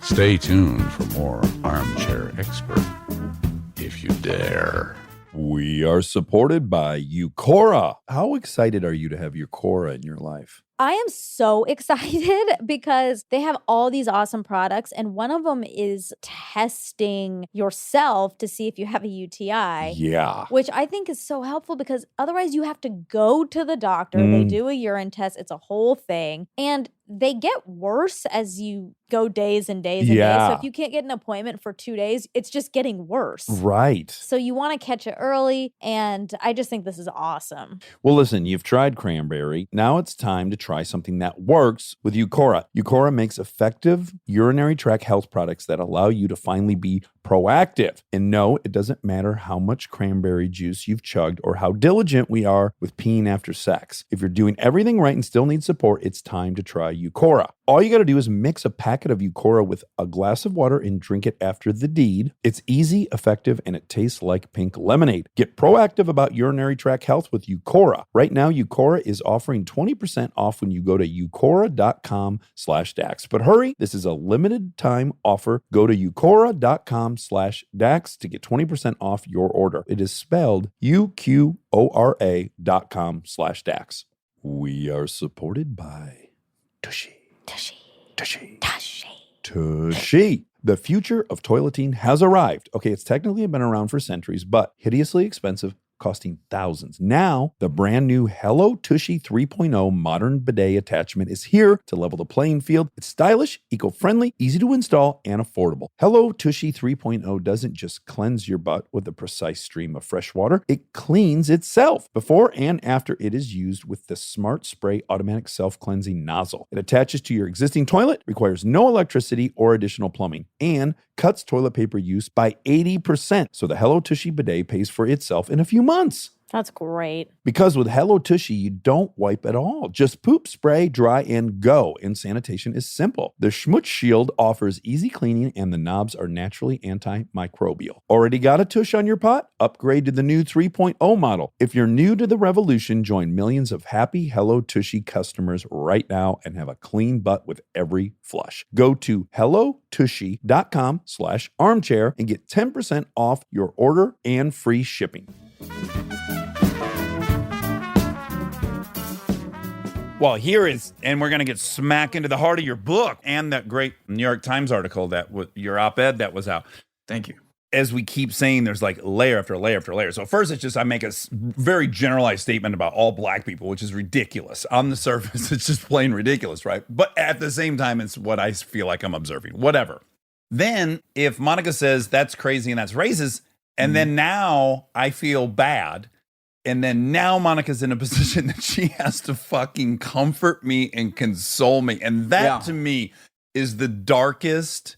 Stay tuned for more Armchair Expert, if you dare. We are supported by Eucora. How excited are you to have Eucora in your life? I am so excited because they have all these awesome products, and one of them is testing yourself to see if you have a UTI. Yeah. Which I think is so helpful because otherwise you have to go to the doctor. They do a urine test. It's a whole thing. And they get worse as you go days and days and days. So if you can't get an appointment for 2 days, it's just getting worse. Right. So you want to catch it early. And I just think this is awesome. Well, listen, you've tried cranberry. Now it's time to try something that works with Eucora. Eucora makes effective urinary tract health products that allow you to finally be proactive. And no, it doesn't matter how much cranberry juice you've chugged or how diligent we are with peeing after sex. If you're doing everything right and still need support, it's time to try Eucora. All you got to do is mix a packet of Eucora with a glass of water and drink it after the deed. It's easy, effective, and it tastes like pink lemonade. Get proactive about urinary tract health with Eucora. Right now, Eucora is offering 20% off when you go to eucora.com/Dax. But hurry, this is a limited time offer. Go to eucora.com/Dax to get 20% off your order. It is spelled UQORA.com/Dax. We are supported by Tushy. The future of toileting has arrived. Okay, it's technically been around for centuries, but hideously expensive, costing thousands. Now, the brand new Hello Tushy 3.0 modern bidet attachment is here to level the playing field. It's stylish, eco-friendly, easy to install, and affordable. Hello Tushy 3.0 doesn't just cleanse your butt with a precise stream of fresh water, it cleans itself before and after it is used with the Smart Spray automatic self-cleansing nozzle. It attaches to your existing toilet, requires no electricity or additional plumbing, and cuts toilet paper use by 80%. So the Hello Tushy bidet pays for itself in a few months. That's great. Because with Hello Tushy, you don't wipe at all. Just poop, spray, dry, and go. And sanitation is simple. The Schmutz Shield offers easy cleaning and the knobs are naturally antimicrobial. Already got a tush on your pot? Upgrade to the new 3.0 model. If you're new to the revolution, join millions of happy Hello Tushy customers right now and have a clean butt with every flush. Go to hellotushy.com/armchair and get 10% off your order and free shipping. Well, here is, and we're going to get smack into the heart of your book and that great New York Times article your op-ed that was out. Thank you. As we keep saying, there's like layer after layer after layer. So first, it's just I make a very generalized statement about all black people, which is ridiculous. On the surface, it's just plain ridiculous, right? But at the same time, it's what I feel like I'm observing. Whatever. Then, if Monica says that's crazy and that's racist, and then now I feel bad, and then now Monica's in a position that she has to fucking comfort me and console me. And that to me is the darkest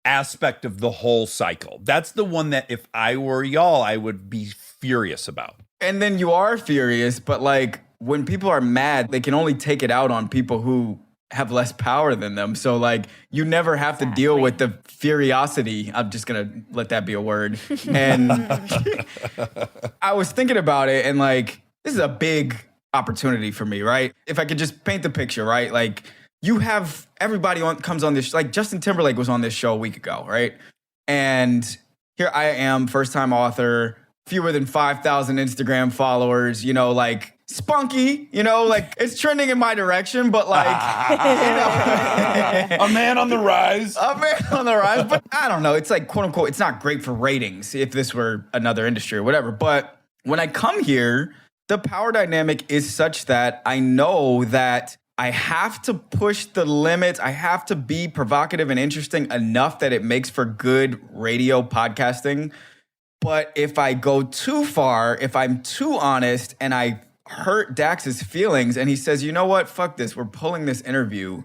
aspect of the whole cycle. That's the one that if I were y'all, I would be furious about. And then you are furious, but like when people are mad, they can only take it out on people who have less power than them. So like you never have to deal with the furiosity. I'm just going to let that be a word. And I was thinking about it and like, this is a big opportunity for me, right? If I could just paint the picture, right? Like you have everybody comes on this, like Justin Timberlake was on this show a week ago, right? And here I am, first time author, fewer than 5,000 Instagram followers, like spunky, like it's trending in my direction, but like, A man on the rise. a man on the rise. But I don't know. It's like, quote unquote, it's not great for ratings if this were another industry or whatever. But when I come here, the power dynamic is such that I know that I have to push the limits. I have to be provocative and interesting enough that it makes for good radio podcasting. But if I go too far, if I'm too honest and I hurt Dax's feelings and he says, you know what, fuck this, we're pulling this interview,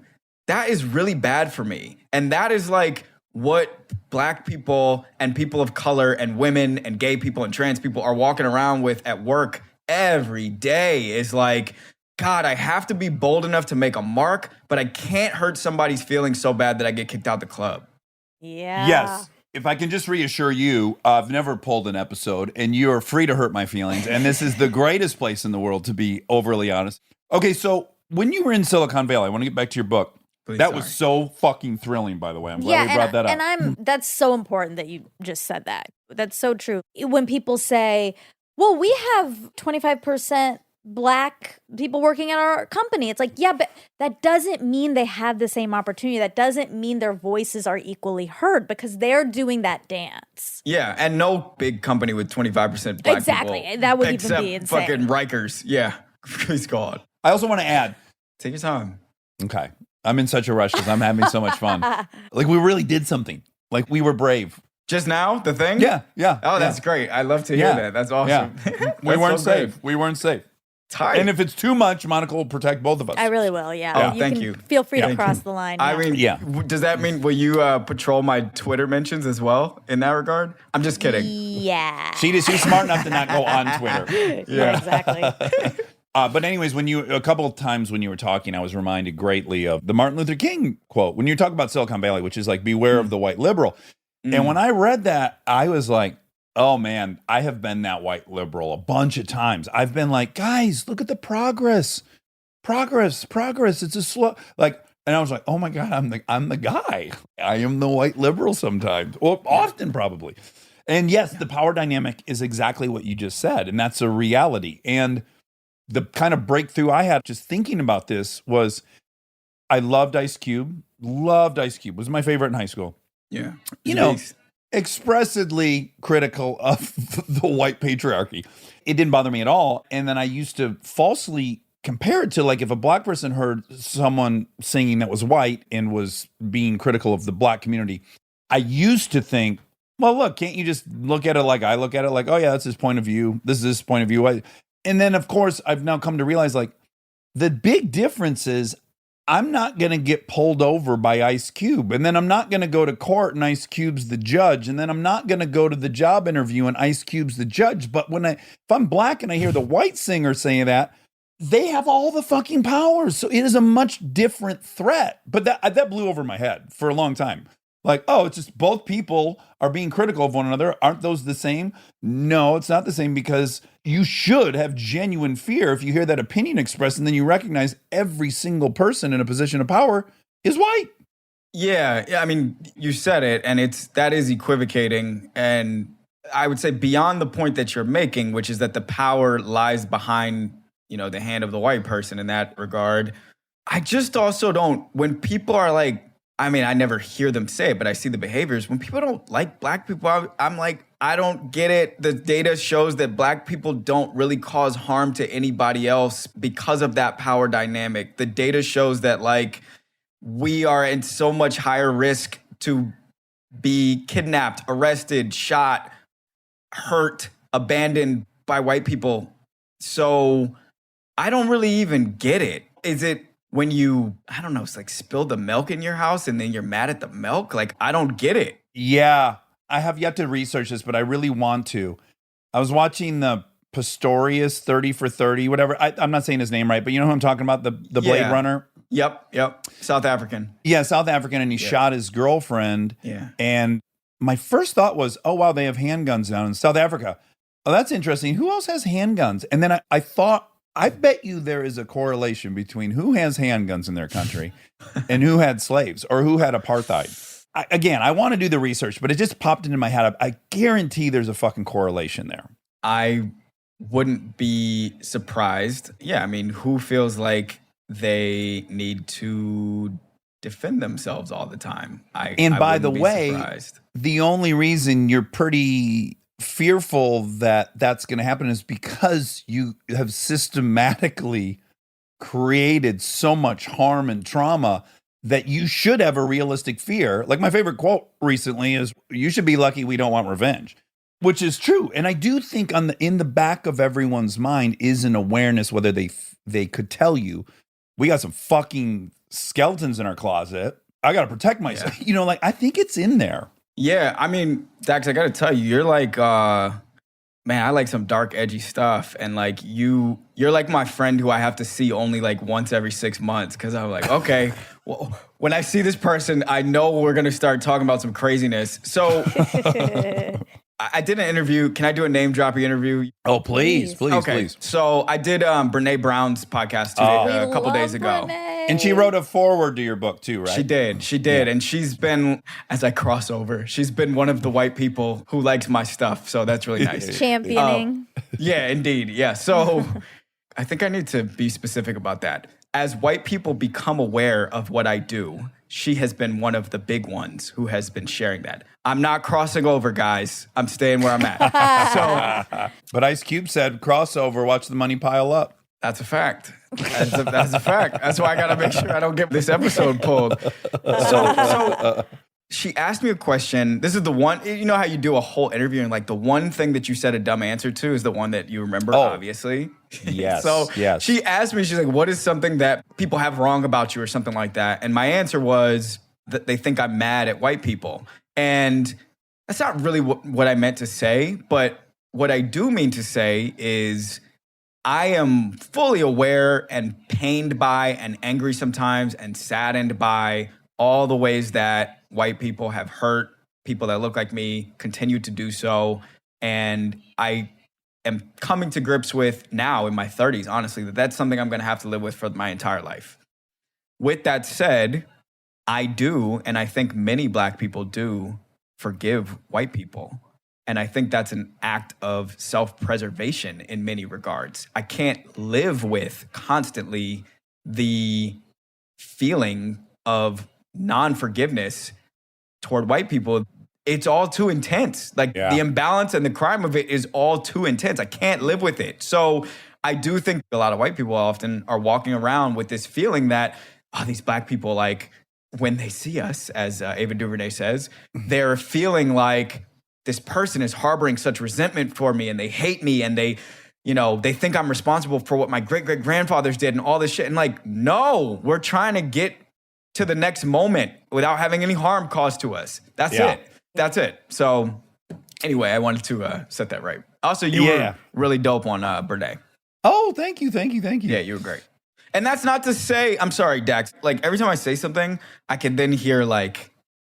that is really bad for me. And that is like what Black people and people of color and women and gay people and trans people are walking around with at work every day is like, God, I have to be bold enough to make a mark, but I can't hurt somebody's feelings so bad that I get kicked out the club. Yeah. Yes. If I can just reassure you, I've never pulled an episode, and you are free to hurt my feelings. And this is the greatest place in the world to be overly honest. Okay, so when you were in Silicon Valley, I want to get back to your book. Please, That sorry. was so fucking thrilling, by the way. I'm glad we brought that up. And that's so important that you just said that. That's so true. When people say, well, we have 25% Black people working at our company. It's like, yeah, but that doesn't mean they have the same opportunity. That doesn't mean their voices are equally heard because they're doing that dance. Yeah, and no big company with 25% Black Exactly. people. That would even except be insane. fucking Rikers. Yeah. Please God. I also want to add, Take your time. okay, I'm in such a rush because I'm having so much fun. Like, we really did something. Like, we were brave. Just now, the thing? Yeah. Oh, that's great. I love to hear Yeah. that. That's awesome. Yeah. We That's weren't so great. safe. We weren't safe. Tight. And if it's too much, Monica will protect both of us. I really will, yeah. Yeah. Thank can you. Feel free to Thank cross you. the line. I mean, Yeah. does that mean will you patrol my Twitter mentions as well in that regard? I'm just kidding. yeah. She's smart enough to not go on Twitter. Yeah, exactly. But anyways, a couple of times when you were talking, I was reminded greatly of the Martin Luther King quote. When you talk about Silicon Valley, which is like, beware of the white liberal. And when I read that, I was like, oh man, I have been that white liberal a bunch of times. I've been like, guys, look at the progress. It's a slow, like, and I was like, oh my God, I'm the guy. I am the white liberal sometimes, or often probably. And yes, the power dynamic is exactly what you just said. And that's a reality. And the kind of breakthrough I had just thinking about this was I loved Ice Cube. Was my favorite in high school. Yeah. You know, Nice. expressively critical of the white patriarchy. It didn't bother me at all. And then I used to falsely compare it to, like, if a Black person heard someone singing that was white and was being critical of the Black community, I used to think, well, look, can't you just look at it like I look at it? Like, oh yeah, that's his point of view. This is his point of view. And then, of course, I've now come to realize, like, the big difference is I'm not going to get pulled over by Ice Cube. And then I'm not going to go to court and Ice Cube's the judge. And then I'm not going to go to the job interview and Ice Cube's the judge. But if I'm Black and I hear the white singer saying that, they have all the fucking powers. So it is a much different threat. But that blew over my head for a long time. Like, oh, it's just both people are being critical of one another. Aren't those the same? No, it's not the same, because you should have genuine fear if you hear that opinion expressed and then you recognize every single person in a position of power is white. Yeah. I mean, you said it, and that is equivocating. And I would say beyond the point that you're making, which is that the power lies behind, the hand of the white person in that regard. I just also don't, when people are like, I mean, I never hear them say it, but I see the behaviors. When people don't like Black people, I'm like, I don't get it. The data shows that Black people don't really cause harm to anybody else because of that power dynamic. The data shows that, like, we are in so much higher risk to be kidnapped, arrested, shot, hurt, abandoned by white people. So I don't really even get it. Is it when you, I don't know, it's like spill the milk in your house and then you're mad at the milk? Like, I don't get it. Yeah, I have yet to research this, but I really want to. I was watching the Pistorius 30 for 30, whatever. I'm not saying his name right, but you know who I'm talking about? The Blade Yeah. Runner? Yep. South African. Yeah, South African, and he shot his girlfriend. Yeah. And my first thought was, oh, wow, they have handguns down in South Africa. Oh, that's interesting. Who else has handguns? And then I thought I bet you there is a correlation between who has handguns in their country and who had slaves or who had apartheid. I want to do the research, but it just popped into my head. I guarantee there's a fucking correlation there. I wouldn't be surprised. Yeah, I mean, who feels like they need to defend themselves all the time? And by the way, the only reason you're pretty fearful that that's going to happen is because you have systematically created so much harm and trauma that you should have a realistic fear. Like my favorite quote recently is, "You should be lucky we don't want revenge," which is true. And I do think in the back of everyone's mind is an awareness, whether they could tell you, we got some fucking skeletons in our closet. I got to protect myself. Yeah. Like I think it's in there. Yeah, I mean, Dax, I gotta tell you, you're like, man, I like some dark, edgy stuff, and like you're like my friend who I have to see only like once every 6 months because I'm like, okay, well, when I see this person, I know we're gonna start talking about some craziness. So I did an interview. Can I do a name dropping interview? Oh, please. Okay, so I did Brene Brown's podcast a couple days ago. And she wrote a foreword to your book too, right? She did. And she's been, as I cross over, she's been one of the white people who likes my stuff. So that's really nice. Championing. Yeah, indeed. Yeah. So I think I need to be specific about that. As white people become aware of what I do, she has been one of the big ones who has been sharing that. I'm not crossing over, guys. I'm staying where I'm at. So, but Ice Cube said, crossover, watch the money pile up. that's a fact. That's a fact. That's why I got to make sure I don't get this episode pulled. So she asked me a question. This is the one, you know how you do a whole interview and like the one thing that you said a dumb answer to is the one that you remember, obviously. Yes. So yes. She asked me, she's like, what is something that people have wrong about you or something like that? And my answer was that they think I'm mad at white people. And that's not really what I meant to say. But what I do mean to say is I am fully aware and pained by and angry sometimes and saddened by all the ways that white people have hurt people that look like me, continue to do so. And I am coming to grips with now in my 30s, honestly, that's something I'm going to have to live with for my entire life. With that said, I do, and I think many black people do, forgive white people. And I think that's an act of self-preservation in many regards. I can't live with constantly the feeling of non-forgiveness toward white people. It's all too intense. Like the imbalance and the crime of it is all too intense. I can't live with it. So I do think a lot of white people often are walking around with this feeling that, these black people, like when they see us, as Ava DuVernay says, they're feeling like this person is harboring such resentment for me and they hate me and they think I'm responsible for what my great-great-grandfathers did and all this shit. And like, no, we're trying to get to the next moment without having any harm caused to us. That's it. That's it. So anyway, I wanted to set that right. Also, you were really dope on Brene. Oh, thank you. Yeah, you were great. And that's not to say, I'm sorry, Dax, like every time I say something, I can then hear like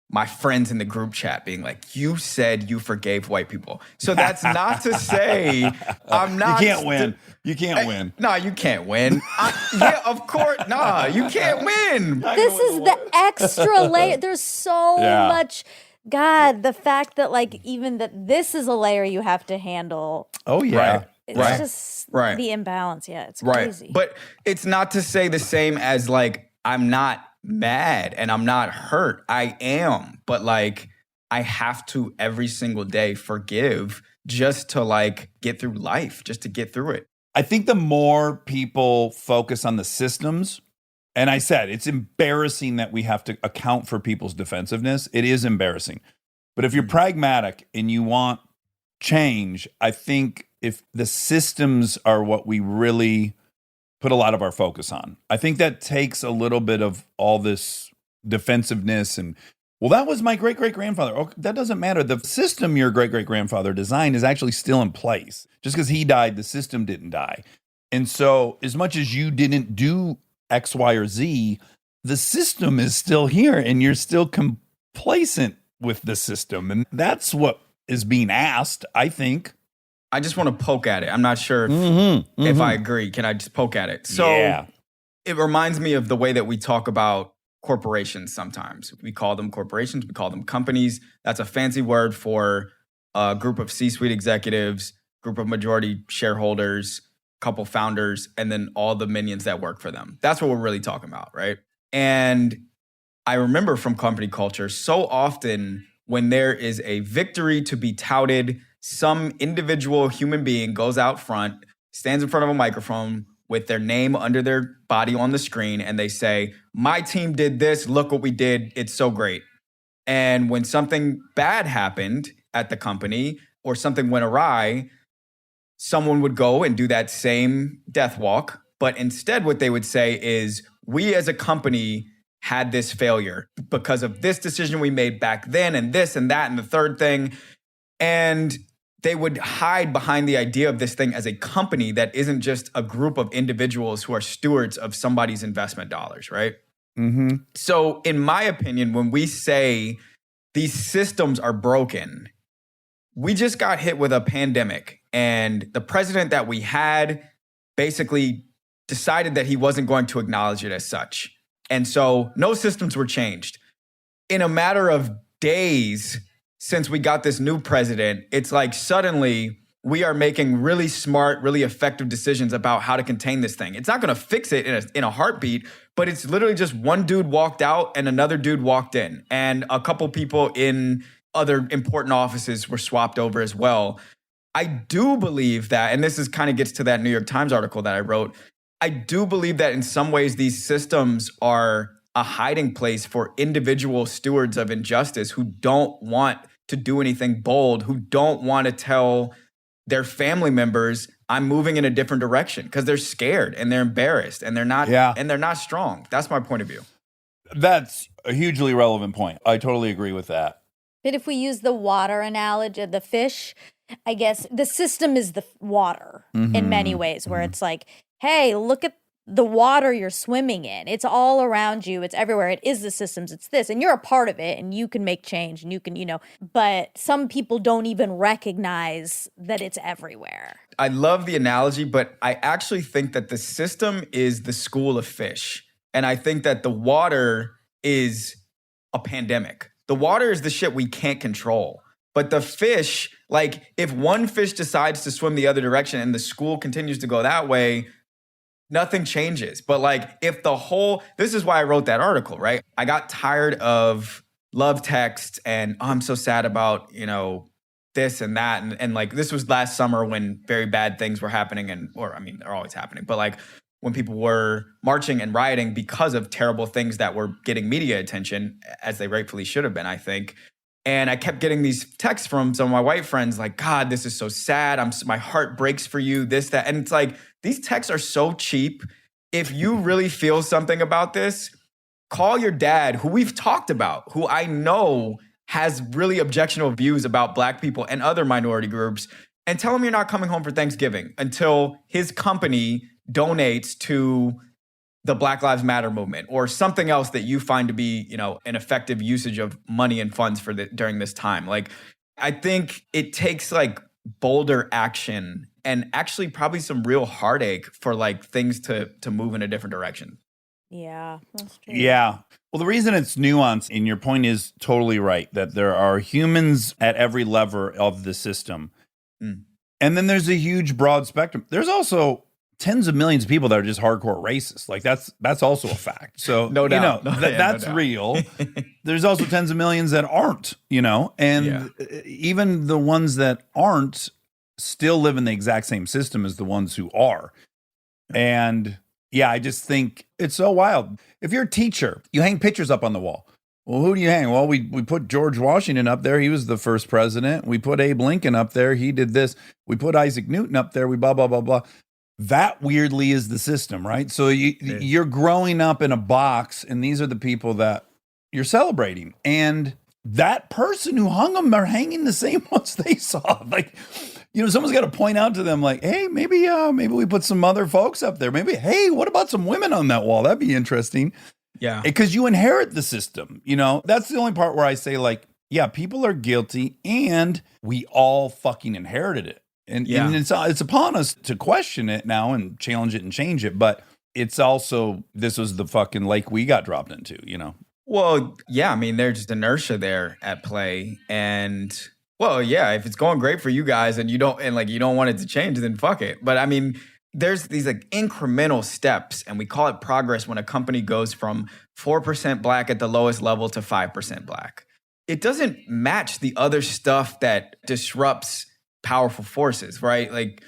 my friends in the group chat being like, you said you forgave white people. So that's not to say I'm not. You can't win. You can't win. No, you can't win. Yeah, of course. Nah, you can't win. This is the extra layer. There's so much. God, the fact that like even that this is a layer you have to handle. Oh, yeah. It's just the imbalance. Yeah, it's crazy. But it's not to say the same as like I'm not mad and I'm not hurt. I am. But like I have to every single day forgive just to like get through life, just to get through it. I think the more people focus on the systems, and I said it's embarrassing that we have to account for people's defensiveness. It is embarrassing. But if you're pragmatic and you want change, I think if the systems are what we really put a lot of our focus on, I think that takes a little bit of all this defensiveness and, well, that was my great-great-grandfather. Oh, that doesn't matter. The system your great-great-grandfather designed is actually still in place. Just because he died, the system didn't die. And so as much as you didn't do X, Y, or Z, the system is still here and you're still complacent with the system. And that's what is being asked, I think. I just want to poke at it. I'm not sure if I agree. Can I just poke at it? So Yeah. it reminds me of the way that we talk about corporations sometimes. We call them corporations, we call them companies. That's a fancy word for a group of C-suite executives, group of majority shareholders, couple founders, and then all the minions that work for them. That's what we're really talking about, right? And I remember from company culture, so often when there is a victory to be touted, some individual human being goes out front, stands in front of a microphone with their name under their body on the screen, and they say, my team did this, look what we did, it's so great. And when something bad happened at the company or something went awry, someone would go and do that same death walk. But instead, what they would say is, we as a company had this failure because of this decision we made back then, and this and that and the third thing. And they would hide behind the idea of this thing as a company that isn't just a group of individuals who are stewards of somebody's investment dollars, right? Mm-hmm. So in my opinion, when we say these systems are broken, we just got hit with a pandemic, and the president that we had basically decided that he wasn't going to acknowledge it as such. And so no systems were changed. In a matter of days since we got this new president, it's like suddenly we are making really smart, really effective decisions about how to contain this thing. It's not going to fix it in a heartbeat, but it's literally just one dude walked out and another dude walked in, and a couple people in other important offices were swapped over as well. I do believe that, and this is kind of gets to that New York Times article that I wrote, I do believe that in some ways these systems are a hiding place for individual stewards of injustice who don't want to do anything bold, who don't want to tell their family members, I'm moving in a different direction, because they're scared and they're embarrassed and they're not strong. That's my point of view. That's a hugely relevant point. I totally agree with that. But if we use the water analogy of the fish, I guess the system is the water in many ways, where it's like, hey, look at the water you're swimming in. It's all around you. It's everywhere. It is the systems. It's this. And you're a part of it, and you can make change, and you can, but some people don't even recognize that it's everywhere. I love the analogy, but I actually think that the system is the school of fish. And I think that the water is a pandemic. The water is the shit we can't control. But the fish, like if one fish decides to swim the other direction and the school continues to go that way, nothing changes. But like if this is why I wrote that article, right? I got tired of love texts and I'm so sad about, this and that. And like this was last summer when very bad things were happening, they're always happening. But like when people were marching and rioting because of terrible things that were getting media attention, as they rightfully should have been, I think. And I kept getting these texts from some of my white friends like, God, this is so sad. My heart breaks for you, this, that. And it's like, these texts are so cheap. If you really feel something about this, call your dad, who we've talked about, who I know has really objectionable views about Black people and other minority groups, and tell him you're not coming home for Thanksgiving until his company donates to the Black Lives Matter movement or something else that you find to be, an effective usage of money and funds during this time. Like, I think it takes like bolder action and actually probably some real heartache for like things to move in a different direction. Yeah, that's true. Yeah. Well, the reason it's nuanced, and your point is totally right, that there are humans at every level of the system. And then there's a huge broad spectrum. There's also tens of millions of people that are just hardcore racist. Like that's also a fact. So no doubt. That's no doubt. real. There's also tens of millions that aren't, and even the ones that aren't still live in the exact same system as the ones who are. And yeah, I just think it's so wild. If you're a teacher, you hang pictures up on the wall. Well, who do you hang? Well, we put George Washington up there. He was the first president. We put Abe Lincoln up there. He did this. We put Isaac Newton up there. We blah, blah, blah, blah. That weirdly is the system, right? So you're growing up in a box, and these are the people that you're celebrating. And that person who hung them are hanging the same ones they saw. Like, someone's got to point out to them, like, hey, maybe we put some other folks up there. Maybe, hey, what about some women on that wall? That'd be interesting. Yeah. Because you inherit the system, That's the only part where I say, like, yeah, people are guilty, and we all fucking inherited it. And, Yeah. and it's upon us to question it now and challenge it and change it. But it's also, this was the fucking lake we got dropped into, you know? Well, yeah, I mean, there's just inertia there at play. And well, yeah, if it's going great for you guys and you don't want it to change, then fuck it. But I mean, there's these like incremental steps, and we call it progress when a company goes from 4% black at the lowest level to 5% black. It doesn't match the other stuff that disrupts powerful forces, right? Like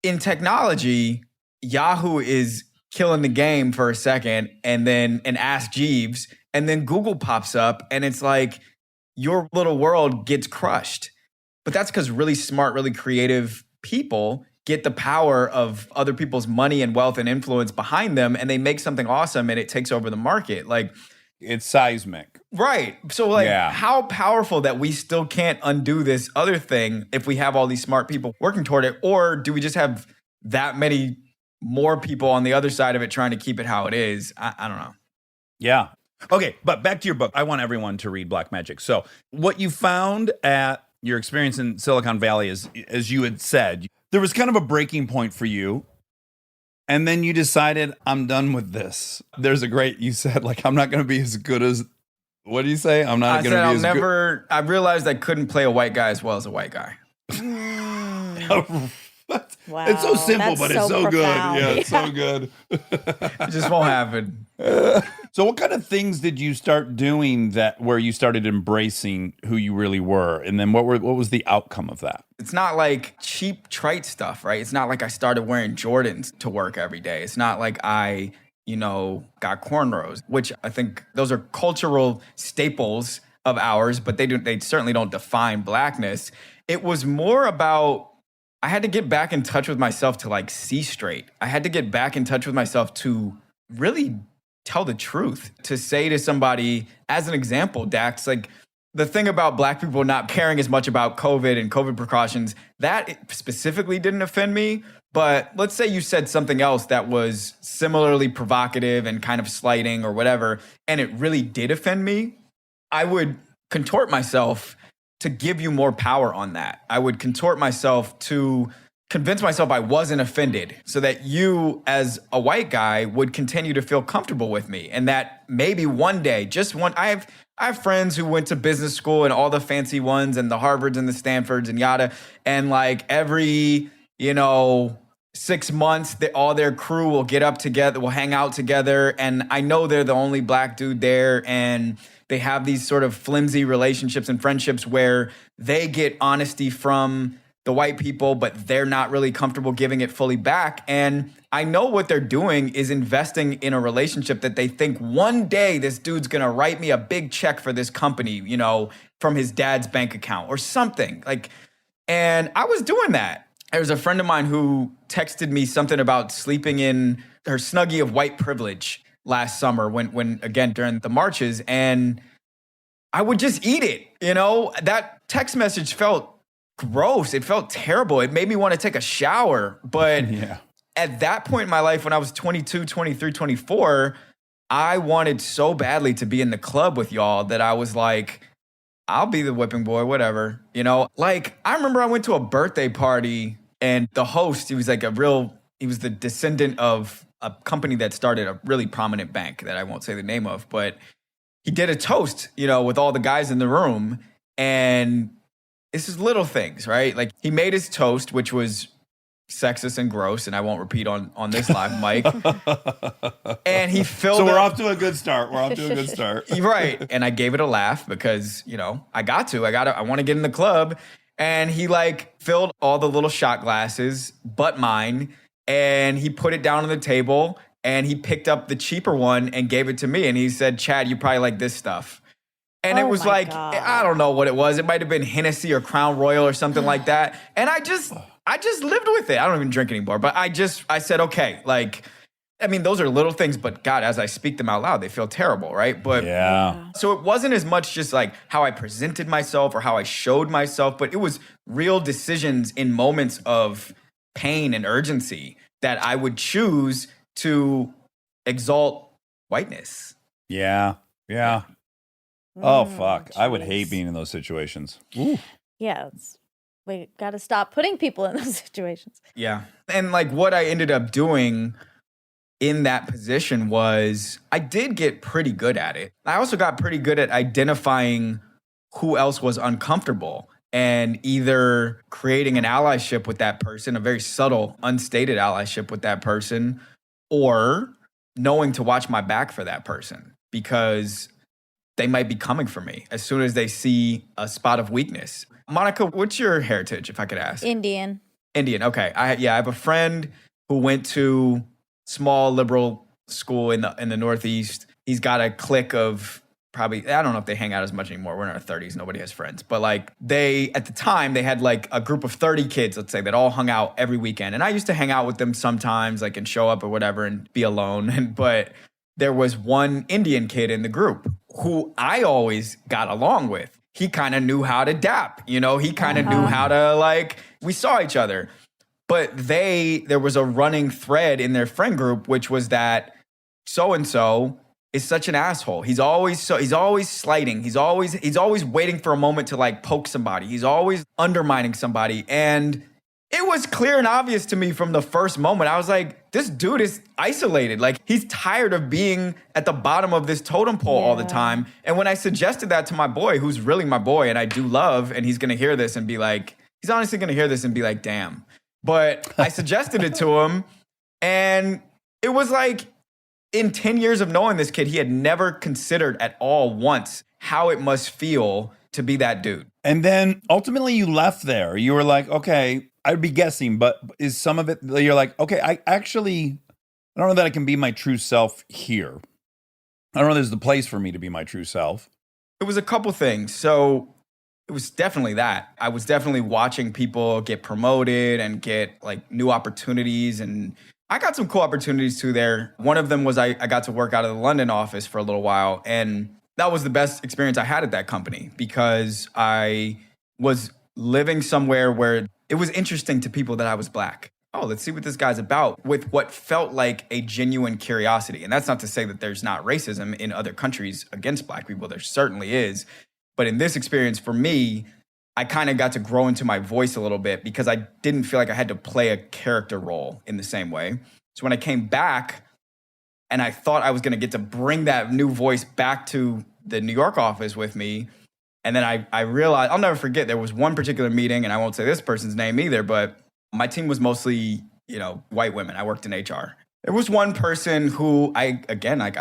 in technology, Yahoo is killing the game for a second and Ask Jeeves, and then Google pops up and it's like your little world gets crushed. But that's because really smart, really creative people get the power of other people's money and wealth and influence behind them, and they make something awesome and it takes over the market. Like, It's seismic. right. So like Yeah. how powerful that we still can't undo this other thing if we have all these smart people working toward it, or do we just have that many more people on the other side of it trying to keep it how it is? I don't know. Yeah. Okay, but back to your book. I want everyone to read Black Magic. So, what you found at your experience in Silicon Valley is, as you had said, there was kind of a breaking point for you. And then you decided, I'm done with this. There's a great, you said, like, I'm not going to be as good as, what do you say? I'm not I going said to be I'll as never, I realized I couldn't play a white guy as well as a white guy. good. Wow, It's so simple, that's but it's so profound. good. Yeah, it's so good. It just won't happen. So what kind of things did you start doing that where you started embracing who you really were? And then what was the outcome of that? It's not like cheap trite stuff, right? It's not like I started wearing Jordans to work every day. It's not like I, got cornrows, which I think those are cultural staples of ours, but they certainly don't define blackness. It was more about, I had to get back in touch with myself to like see straight. I had to get back in touch with myself to really tell the truth, to say to somebody, as an example, Dax, like the thing about black people not caring as much about COVID and COVID precautions, that specifically didn't offend me. But let's say you said something else that was similarly provocative and kind of slighting or whatever, and it really did offend me, I would contort myself to give you more power on that. I would contort myself to convince myself I wasn't offended so that you as a white guy would continue to feel comfortable with me. And that maybe one day, I have friends who went to business school and all the fancy ones and the Harvards and the Stanfords and yada. And like every, 6 months, all their crew will get up together, will hang out together. And I know they're the only black dude there. And they have these sort of flimsy relationships and friendships where they get honesty from the white people, but they're not really comfortable giving it fully back. And I know what they're doing is investing in a relationship that they think one day this dude's gonna write me a big check for this company, from his dad's bank account or something. And I was doing that. There was a friend of mine who texted me something about sleeping in her Snuggie of white privilege last summer when again, during the marches, and I would just eat it. That text message felt gross. It felt terrible. It made me want to take a shower. But Yeah. at that point in my life, when I was 22, 23, 24, I wanted so badly to be in the club with y'all that I was like, I'll be the whipping boy, whatever. Like I remember I went to a birthday party and the host, he was the descendant of a company that started a really prominent bank that I won't say the name of, but he did a toast, with all the guys in the room. And this is little things, right? Like he made his toast, which was sexist and gross, and I won't repeat on this live mic. And he filled So we're up, off to a good start. right. And I gave it a laugh because, I want to get in the club. And he filled all the little shot glasses, but mine, and he put it down on the table and he picked up the cheaper one and gave it to me. And he said, Chad, you probably like this stuff. And it Oh was my God. I don't know what it was. It might have been Hennessy or Crown Royal or something like that. And I just lived with it. I don't even drink anymore, but I said, okay, those are little things, but God, as I speak them out loud, they feel terrible, right? But Yeah. so it wasn't as much just how I presented myself or how I showed myself, but it was real decisions in moments of pain and urgency that I would choose to exalt whiteness. Yeah. Yeah. Oh, fuck. I would jeez. hate being in those situations. Ooh. Yeah, We got to stop putting people in those situations. Yeah. And like what I ended up doing in that position was I did get pretty good at it. I also got pretty good at identifying who else was uncomfortable and either creating an allyship with that person, a very subtle, unstated allyship with that person, or knowing to watch my back for that person because they might be coming for me as soon as they see a spot of weakness. Monica, what's your heritage, if I could ask? Indian. Indian, okay. I have a friend who went to small liberal school in the Northeast. He's got a clique of probably, I don't know if they hang out as much anymore. We're in our 30s. Nobody has friends. But like at the time, they had like a group of 30 kids, let's say, that all hung out every weekend. And I used to hang out with them sometimes, like, and show up or whatever and be alone. But there was one Indian kid in the group who I always got along with. He kind of knew how to dap, he kind of knew how to we saw each other. But there was a running thread in their friend group, which was that so-and-so is such an asshole. He's always slighting. He's always waiting for a moment to like poke somebody. He's always undermining somebody. And it was clear and obvious to me from the first moment. I was like, this dude is isolated. Like, he's tired of being at the bottom of this totem pole all the time. And when I suggested that to my boy, who's really my boy and I do love, and he's going to hear this and be like, he's honestly going to hear this and be like, damn. But I suggested it to him, and it was like, in 10 years of knowing this kid, he had never considered at all once how it must feel to be that dude. And then ultimately you left there. You were like, okay, I'd be guessing, but is some of it, you're like, okay, I don't know that I can be my true self here. I don't know there's the place for me to be my true self. It was a couple things. So it was definitely that. I was definitely watching people get promoted and get like new opportunities. And I got some cool opportunities too there. One of them was I got to work out of the London office for a little while. And that was the best experience I had at that company because I was living somewhere where it was interesting to people that I was Black. Oh, let's see what this guy's about, with what felt like a genuine curiosity. And that's not to say that there's not racism in other countries against Black people. There certainly is. But in this experience, for me, I kind of got to grow into my voice a little bit because I didn't feel like I had to play a character role in the same way. So when I came back and I thought I was going to get to bring that new voice back to the New York office with me, and then I realized, I'll never forget, there was one particular meeting, and I won't say this person's name either, but my team was mostly, white women. I worked in HR. There was one person who I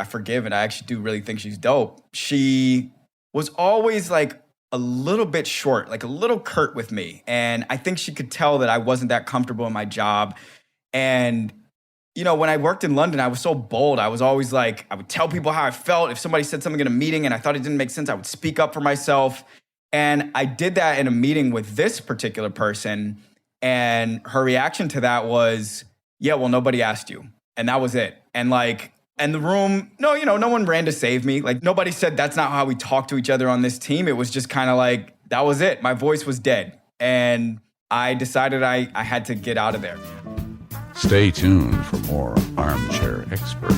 forgive, and I actually do really think she's dope. She was always like a little bit short, like a little curt with me. And I think she could tell that I wasn't that comfortable in my job. And, when I worked in London, I was so bold. I was always like, I would tell people how I felt. If somebody said something in a meeting and I thought it didn't make sense, I would speak up for myself. And I did that in a meeting with this particular person. And her reaction to that was, yeah, well, nobody asked you. And that was it. And the room, no one ran to save me. Like, nobody said that's not how we talk to each other on this team. It was just kind of like, that was it. My voice was dead. And I decided I had to get out of there. Stay tuned for more Armchair Expert,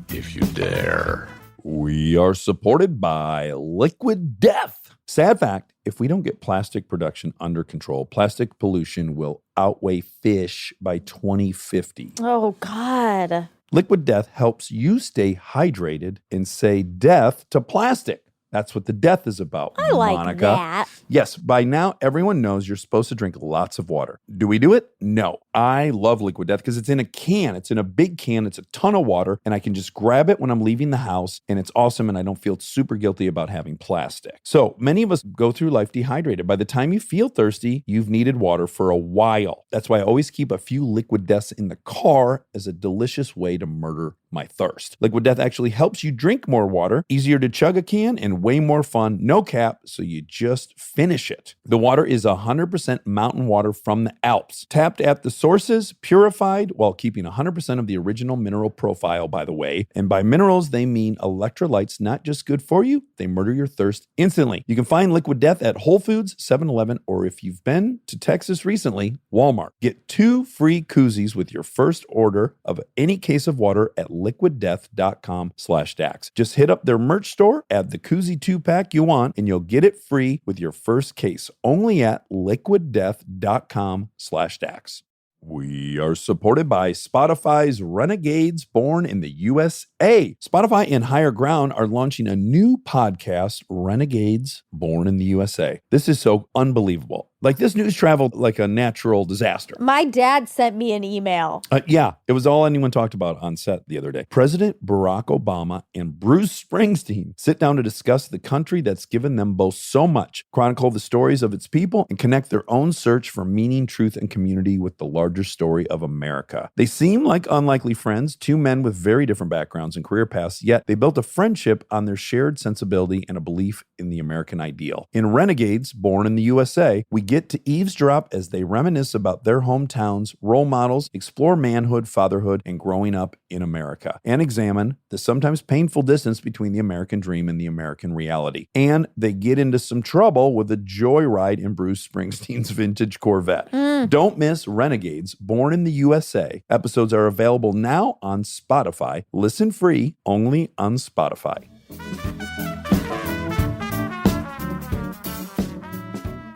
if you dare. We are supported by Liquid Death. Sad fact, if we don't get plastic production under control, plastic pollution will outweigh fish by 2050. Oh, God. Liquid Death helps you stay hydrated and say death to plastic. That's what the death is about, I like Monica. that. Yes, by now, everyone knows you're supposed to drink lots of water. Do we do it? No. I love Liquid Death because it's in a can. It's in a big can. It's a ton of water, and I can just grab it when I'm leaving the house, and it's awesome, and I don't feel super guilty about having plastic. So many of us go through life dehydrated. By the time you feel thirsty, you've needed water for a while. That's why I always keep a few Liquid Deaths in the car as a delicious way to murder my thirst. Liquid Death actually helps you drink more water, easier to chug a can, and way more fun, no cap, so you just finish it. The water is 100% mountain water from the Alps, tapped at the sources, purified, while keeping 100% of the original mineral profile, by the way. And by minerals, they mean electrolytes, not just good for you, they murder your thirst instantly. You can find Liquid Death at Whole Foods, 7-Eleven, or if you've been to Texas recently, Walmart. Get 2 free koozies with your first order of any case of water at liquiddeath.com/Dax. Just hit up their merch store, add the koozie 2-pack you want, and you'll get it free with your first case. Only at liquiddeath.com/Dax. We are supported by Spotify's Renegades Born in the USA. Spotify and Higher Ground are launching a new podcast, Renegades Born in the USA. This is so unbelievable. Like, this news traveled like a natural disaster. My dad sent me an email. Yeah, it was all anyone talked about on set the other day. President Barack Obama and Bruce Springsteen sit down to discuss the country that's given them both so much, chronicle the stories of its people, and connect their own search for meaning, truth, and community with the larger story of America. They seem like unlikely friends, two men with very different backgrounds and career paths, yet they built a friendship on their shared sensibility and a belief in the American ideal. In Renegades Born in the USA, we get to eavesdrop as they reminisce about their hometowns, role models, explore manhood, fatherhood, and growing up in America, and examine the sometimes painful distance between the American dream and the American reality. And they get into some trouble with a joyride in Bruce Springsteen's vintage Corvette. Don't miss Renegades Born in the USA. Episodes are available now on Spotify. Listen free only on Spotify.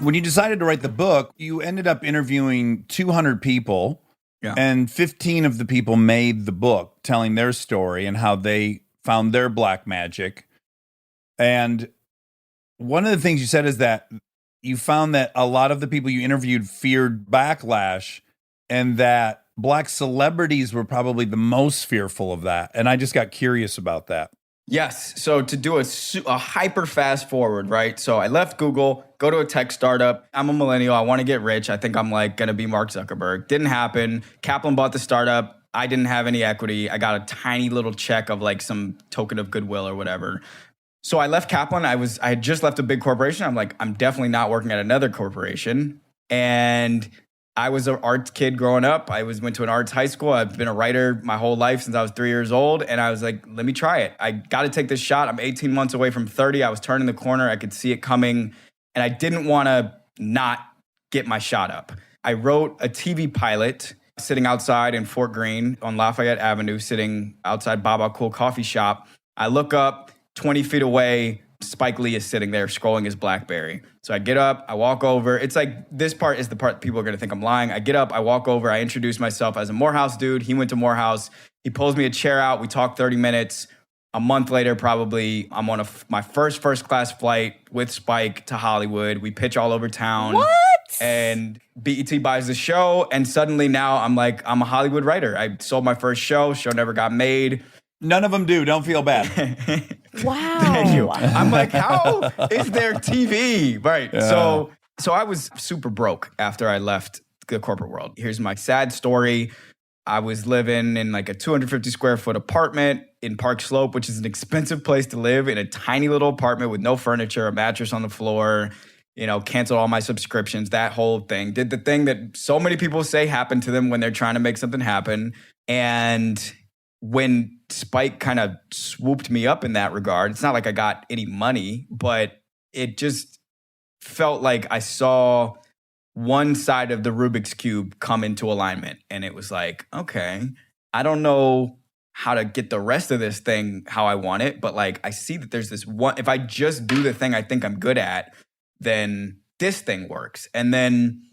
When you decided to write the book, you ended up interviewing 200 people, and 15 of the people made the book telling their story and how they found their black magic. And one of the things you said is that you found that a lot of the people you interviewed feared backlash, and that black celebrities were probably the most fearful of that. And I just got curious about that. Yes. So to do a hyper fast forward, right? So I left Google, go to a tech startup. I'm a millennial. I want to get rich. I think I'm like going to be Mark Zuckerberg. Didn't happen. Kaplan bought the startup. I didn't have any equity. I got a tiny little check of like some token of goodwill or whatever. So I left Kaplan. I had just left a big corporation. I'm like, I'm definitely not working at another corporation. And I was an arts kid growing up. I went to an arts high school. I've been a writer my whole life since I was 3 years old. And I was like, let me try it. I got to take this shot. I'm 18 months away from 30. I was turning the corner. I could see it coming. And I didn't want to not get my shot up. I wrote a TV pilot sitting outside in Fort Greene on Lafayette Avenue, sitting outside Baba Cool Coffee Shop. I look up 20 feet away. Spike Lee is sitting there scrolling his BlackBerry. So I get up, I walk over. It's like, this part is the part people are going to think I'm lying. I get up, I walk over, I introduce myself as a Morehouse dude. He went to Morehouse. He pulls me a chair out. We talk 30 minutes. A month later, probably, I'm on my first class flight with Spike to Hollywood. We pitch all over town. What? And BET buys the show. And suddenly now I'm a Hollywood writer. I sold my first show never got made. None of them do. Don't feel bad. Wow. Thank you. I'm like, how is there TV? Right. Yeah. So I was super broke after I left the corporate world. Here's my sad story. I was living in like a 250 square foot apartment in Park Slope, which is an expensive place to live, in a tiny little apartment with no furniture, a mattress on the floor, canceled all my subscriptions, that whole thing. Did the thing that so many people say happened to them when they're trying to make something happen. And when Spike kind of swooped me up in that regard, it's not like I got any money, but it just felt like I saw one side of the Rubik's Cube come into alignment. And it was like, okay, I don't know how to get the rest of this thing how I want it, but like I see that there's this one, if I just do the thing I think I'm good at, then this thing works. And then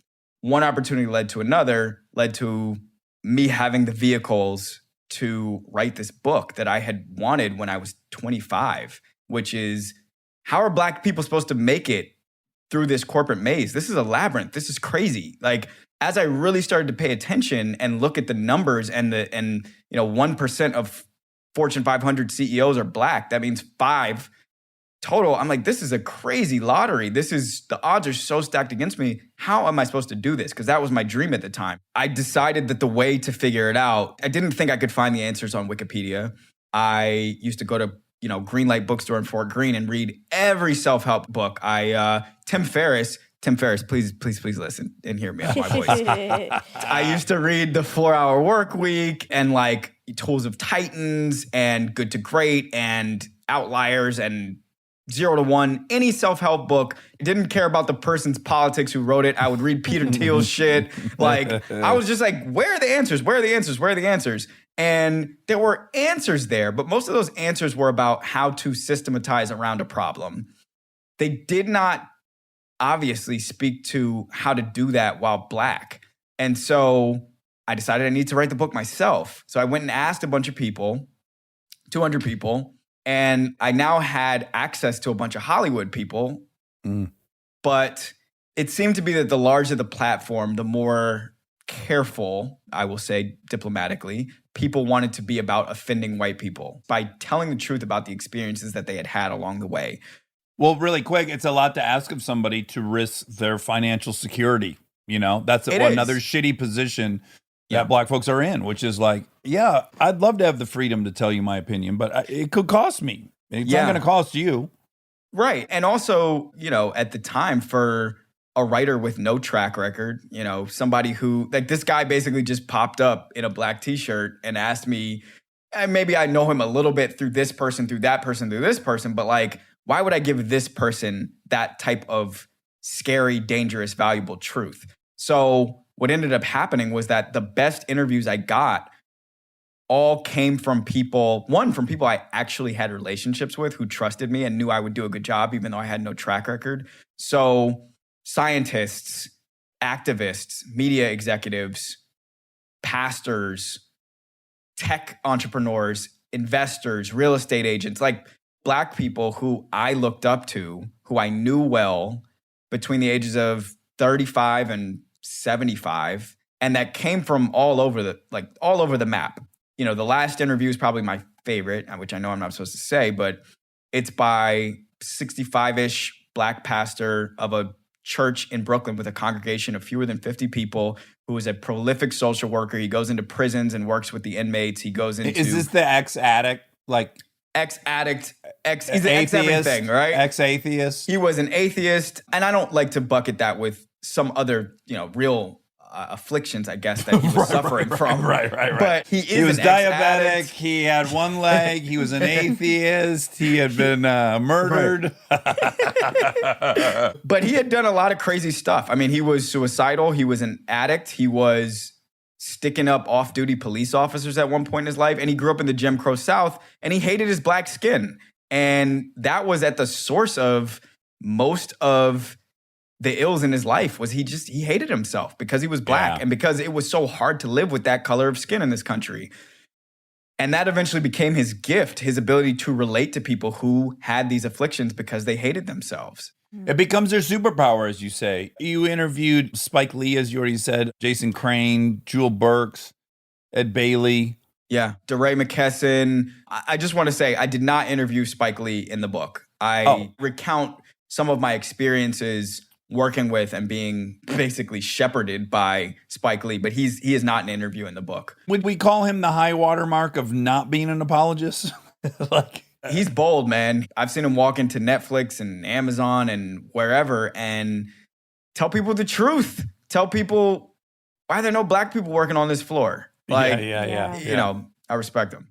one opportunity led to another, led to me having the vehicles to write this book that I had wanted when I was 25, which is, how are Black people supposed to make it through this corporate maze? This is a labyrinth. This is crazy. Like, as I really started to pay attention and look at the numbers and 1% of Fortune 500 CEOs are Black. That means 5 total. I'm like, this is a crazy lottery. The odds are so stacked against me. How am I supposed to do this? Because that was my dream at the time. I decided that the way to figure it out, I didn't think I could find the answers on Wikipedia. I used to go to, Greenlight Bookstore in Fort Greene and read every self-help book. Tim Ferriss, please listen and hear me out my voice. I used to read The 4-Hour Work Week and like Tools of Titans and Good to Great and Outliers and 0 to 1, any self-help book. Didn't care about the person's politics who wrote it. I would read Peter Thiel's shit. Like, I was just like, where are the answers? Where are the answers? Where are the answers? And there were answers there, but most of those answers were about how to systematize around a problem. They did not obviously speak to how to do that while Black. And so I decided I need to write the book myself. So I went and asked a bunch of people, 200 people, and I now had access to a bunch of Hollywood people. But it seemed to be that the larger the platform, the more careful, I will say diplomatically, people wanted to be about offending white people by telling the truth about the experiences that they had had along the way. Well, really quick, it's a lot to ask of somebody to risk their financial security. You know, that's another shitty position that Black folks are in, which is like, yeah, I'd love to have the freedom to tell you my opinion, but it could cost me. It's not going to cost you. Right. And also, you know, at the time, for a writer with no track record, you know, somebody who, like, this guy basically just popped up in a black t-shirt and asked me, and maybe I know him a little bit through this person, through that person, through this person, but like, why would I give this person that type of scary, dangerous, valuable truth? So what ended up happening was that the best interviews I got all came from people, from people I actually had relationships with who trusted me and knew I would do a good job, even though I had no track record. So scientists, activists, media executives, pastors, tech entrepreneurs, investors, real estate agents, like Black people who I looked up to, who I knew well between the ages of 35 and 75, and that came from all over the map. You know, the last interview is probably my favorite, which I know I'm not supposed to say, but it's by 65-ish Black pastor of a church in Brooklyn with a congregation of fewer than 50 people, who is a prolific social worker. He goes into prisons and works with the inmates. He goes into... Is this the ex-addict? Like... Ex-addict, he's an ex-everything, right? Ex-atheist. He was an atheist, and I don't like to bucket that with some other, you know, real afflictions, I guess, that he was suffering from. Right. But he was diabetic. He had one leg. He was an atheist. He had been murdered. But he had done a lot of crazy stuff. I mean, he was suicidal. He was an addict. He was sticking up off-duty police officers at one point in his life. And he grew up in the Jim Crow South, and he hated his Black skin. And that was at the source of most of the ills in his life. Was he hated himself because he was Black and because it was so hard to live with that color of skin in this country. And that eventually became his gift, his ability to relate to people who had these afflictions because they hated themselves. It becomes their superpower, as you say. You interviewed Spike Lee, as you already said, Jason Crane, Jewel Burks, Ed Bailey. Yeah, DeRay McKesson. I just want to say I did not interview Spike Lee in the book. I recount some of my experiences working with and being basically shepherded by Spike Lee, but he is not an interview in the book. Would we call him the high watermark of not being an apologist? He's bold, man. I've seen him walk into Netflix and Amazon and wherever and tell people the truth. Tell people, why are there no Black people working on this floor? Like, you know, I respect him.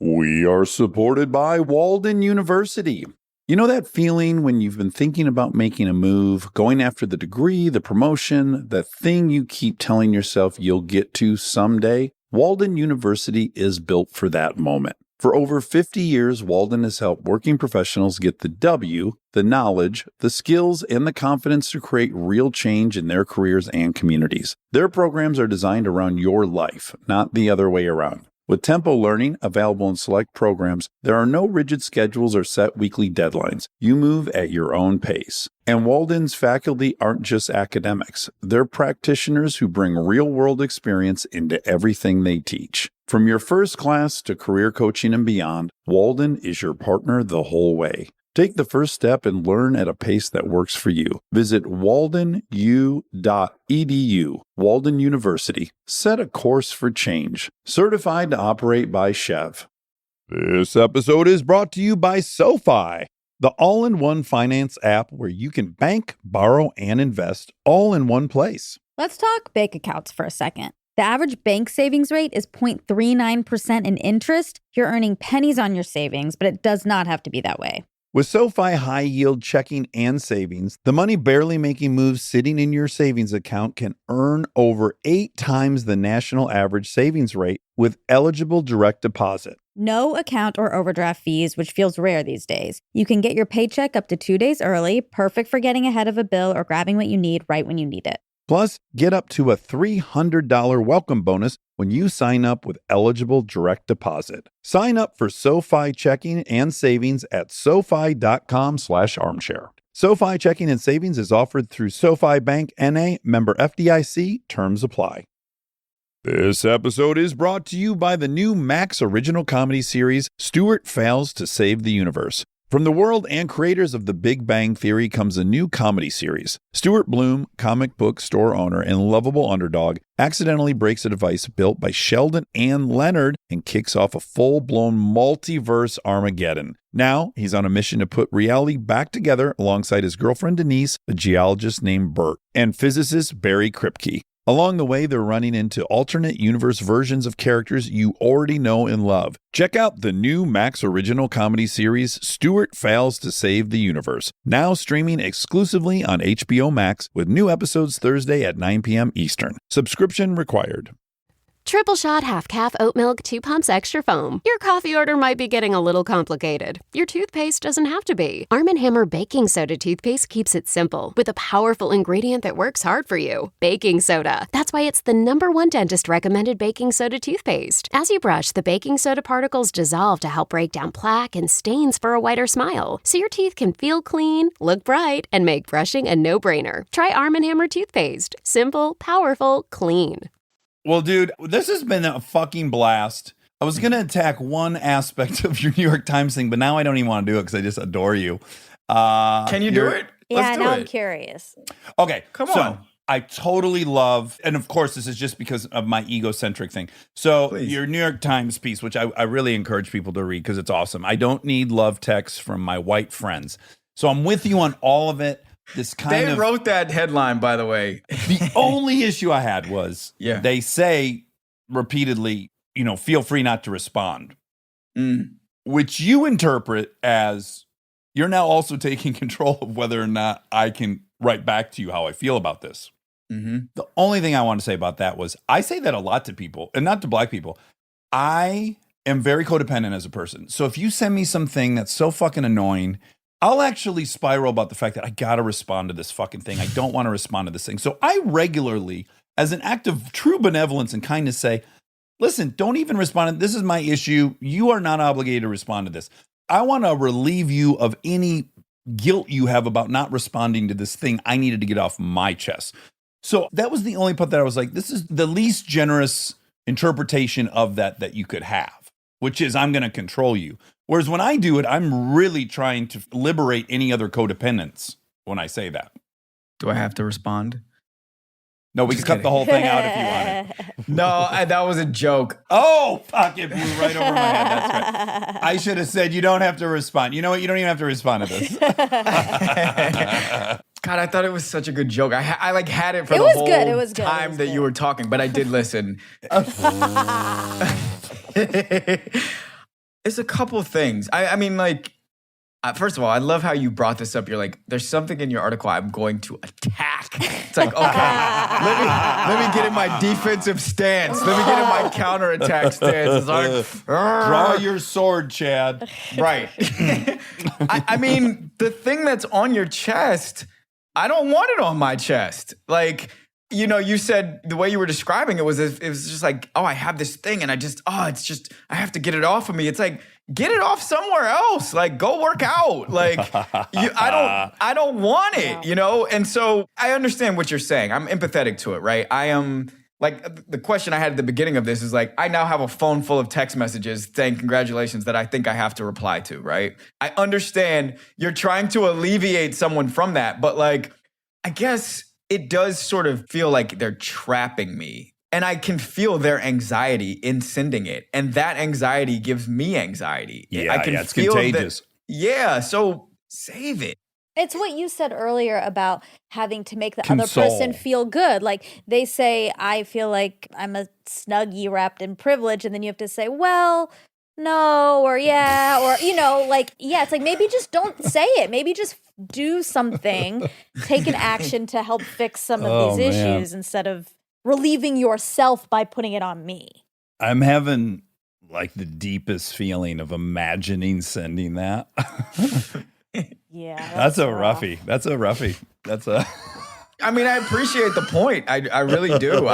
We are supported by Walden University. You know that feeling when you've been thinking about making a move, going after the degree, the promotion, the thing you keep telling yourself you'll get to someday? Walden University is built for that moment. For over 50 years, Walden has helped working professionals get the W, the knowledge, the skills, and the confidence to create real change in their careers and communities. Their programs are designed around your life, not the other way around. With Tempo Learning available in select programs, there are no rigid schedules or set weekly deadlines. You move at your own pace. And Walden's faculty aren't just academics. They're practitioners who bring real-world experience into everything they teach. From your first class to career coaching and beyond, Walden is your partner the whole way. Take the first step and learn at a pace that works for you. Visit waldenu.edu. Walden University. Set a course for change. Certified to operate by Chev. This episode is brought to you by SoFi, the all-in-one finance app where you can bank, borrow, and invest all in one place. Let's talk bank accounts for a second. The average bank savings rate is 0.39% in interest. You're earning pennies on your savings, but it does not have to be that way. With SoFi high yield checking and savings, the money barely making moves sitting in your savings account can earn over 8 times the national average savings rate with eligible direct deposit. No account or overdraft fees, which feels rare these days. You can get your paycheck up to 2 days early, perfect for getting ahead of a bill or grabbing what you need right when you need it. Plus, get up to a $300 welcome bonus when you sign up with eligible direct deposit. Sign up for SoFi checking and savings at SoFi.com/armchair. SoFi checking and savings is offered through SoFi Bank N.A. member FDIC. Terms apply. This episode is brought to you by the new Max original comedy series, Stuart Fails to Save the Universe. From the world and creators of The Big Bang Theory comes a new comedy series. Stuart Bloom, comic book store owner and lovable underdog, accidentally breaks a device built by Sheldon and Leonard and kicks off a full-blown multiverse Armageddon. Now, he's on a mission to put reality back together alongside his girlfriend Denise, a geologist named Bert, and physicist Barry Kripke. Along the way, they're running into alternate universe versions of characters you already know and love. Check out the new Max original comedy series, Stuart Fails to Save the Universe, now streaming exclusively on HBO Max with new episodes Thursday at 9 p.m. Eastern. Subscription required. Triple shot half calf oat milk 2 pumps extra foam. Your coffee order might be getting a little complicated. Your toothpaste doesn't have to be. Arm & Hammer baking soda toothpaste keeps it simple with a powerful ingredient that works hard for you. Baking soda. That's why it's the #1 dentist recommended baking soda toothpaste. As you brush, the baking soda particles dissolve to help break down plaque and stains for a whiter smile. So your teeth can feel clean, look bright, and make brushing a no-brainer. Try Arm & Hammer toothpaste. Simple, powerful, clean. Well, dude, this has been a fucking blast. I was going to attack one aspect of your New York Times thing, but now I don't even want to do it because I just adore you. Can you do it? Yeah, Let's do now it. I'm curious. Okay, Come so on. I totally love, and of course, this is just because of my egocentric thing. So Please. your New York Times piece, which I really encourage people to read because it's awesome. I don't need love texts from my white friends. So I'm with you on all of it. This kind They of wrote that headline, by the way. the only issue I had was they say repeatedly, feel free not to respond, which you interpret as you're now also taking control of whether or not I can write back to you how I feel about this. Mm-hmm. The only thing I want to say about that was I say that a lot to people, and not to black people. I am very codependent as a person. So if you send me something that's so fucking annoying, I'll actually spiral about the fact that I got to respond to this fucking thing. I don't want to respond to this thing. So I regularly, as an act of true benevolence and kindness, say, listen, don't even respond. This is my issue. You are not obligated to respond to this. I want to relieve you of any guilt you have about not responding to this thing I needed to get off my chest. So that was the only part that I was like, this is the least generous interpretation of that you could have, which is I'm going to control you. Whereas when I do it, I'm really trying to liberate any other codependence when I say that. Do I have to respond? No, we can cut the whole thing out if you want it. No, that was a joke. Oh, fuck, it blew right over my head. That's right. I should have said, you don't have to respond. You know what? You don't even have to respond to this. God, I thought it was such a good joke. I had it for It the was whole good. It was good. It time was that good. you were talking, but I did listen. It's a couple of things. I mean, like, first of all, I love how you brought this up. You're like, there's something in your article I'm going to attack. It's like, okay, let me get in my defensive stance. Let me get in my counterattack stance. It's like, Draw your sword, Chad. right. I mean, the thing that's on your chest, I don't want it on my chest. Like, you said the way you were describing it was just like, oh, I have this thing and I have to get it off of me. It's like, get it off somewhere else. Like, go work out. Like, I don't want it, And so I understand what you're saying. I'm empathetic to it, right? I am, like, the question I had at the beginning of this is like, I now have a phone full of text messages saying congratulations that I think I have to reply to, right? I understand you're trying to alleviate someone from that, but like, I guess it does sort of feel like they're trapping me. And I can feel their anxiety in sending it. And that anxiety gives me anxiety. I can it's feel contagious. So save it. It's what you said earlier about having to make the Console. other person feel good. Like they say, I feel like I'm a Snuggie wrapped in privilege. And then you have to say, well, no, or yeah, or, it's like maybe just don't say it. Maybe just do something, take an action to help fix some of these issues instead of relieving yourself by putting it on me. I'm having like the deepest feeling of imagining sending that. Yeah. That's a roughie. That's a roughie. I mean, I appreciate the point. I really do.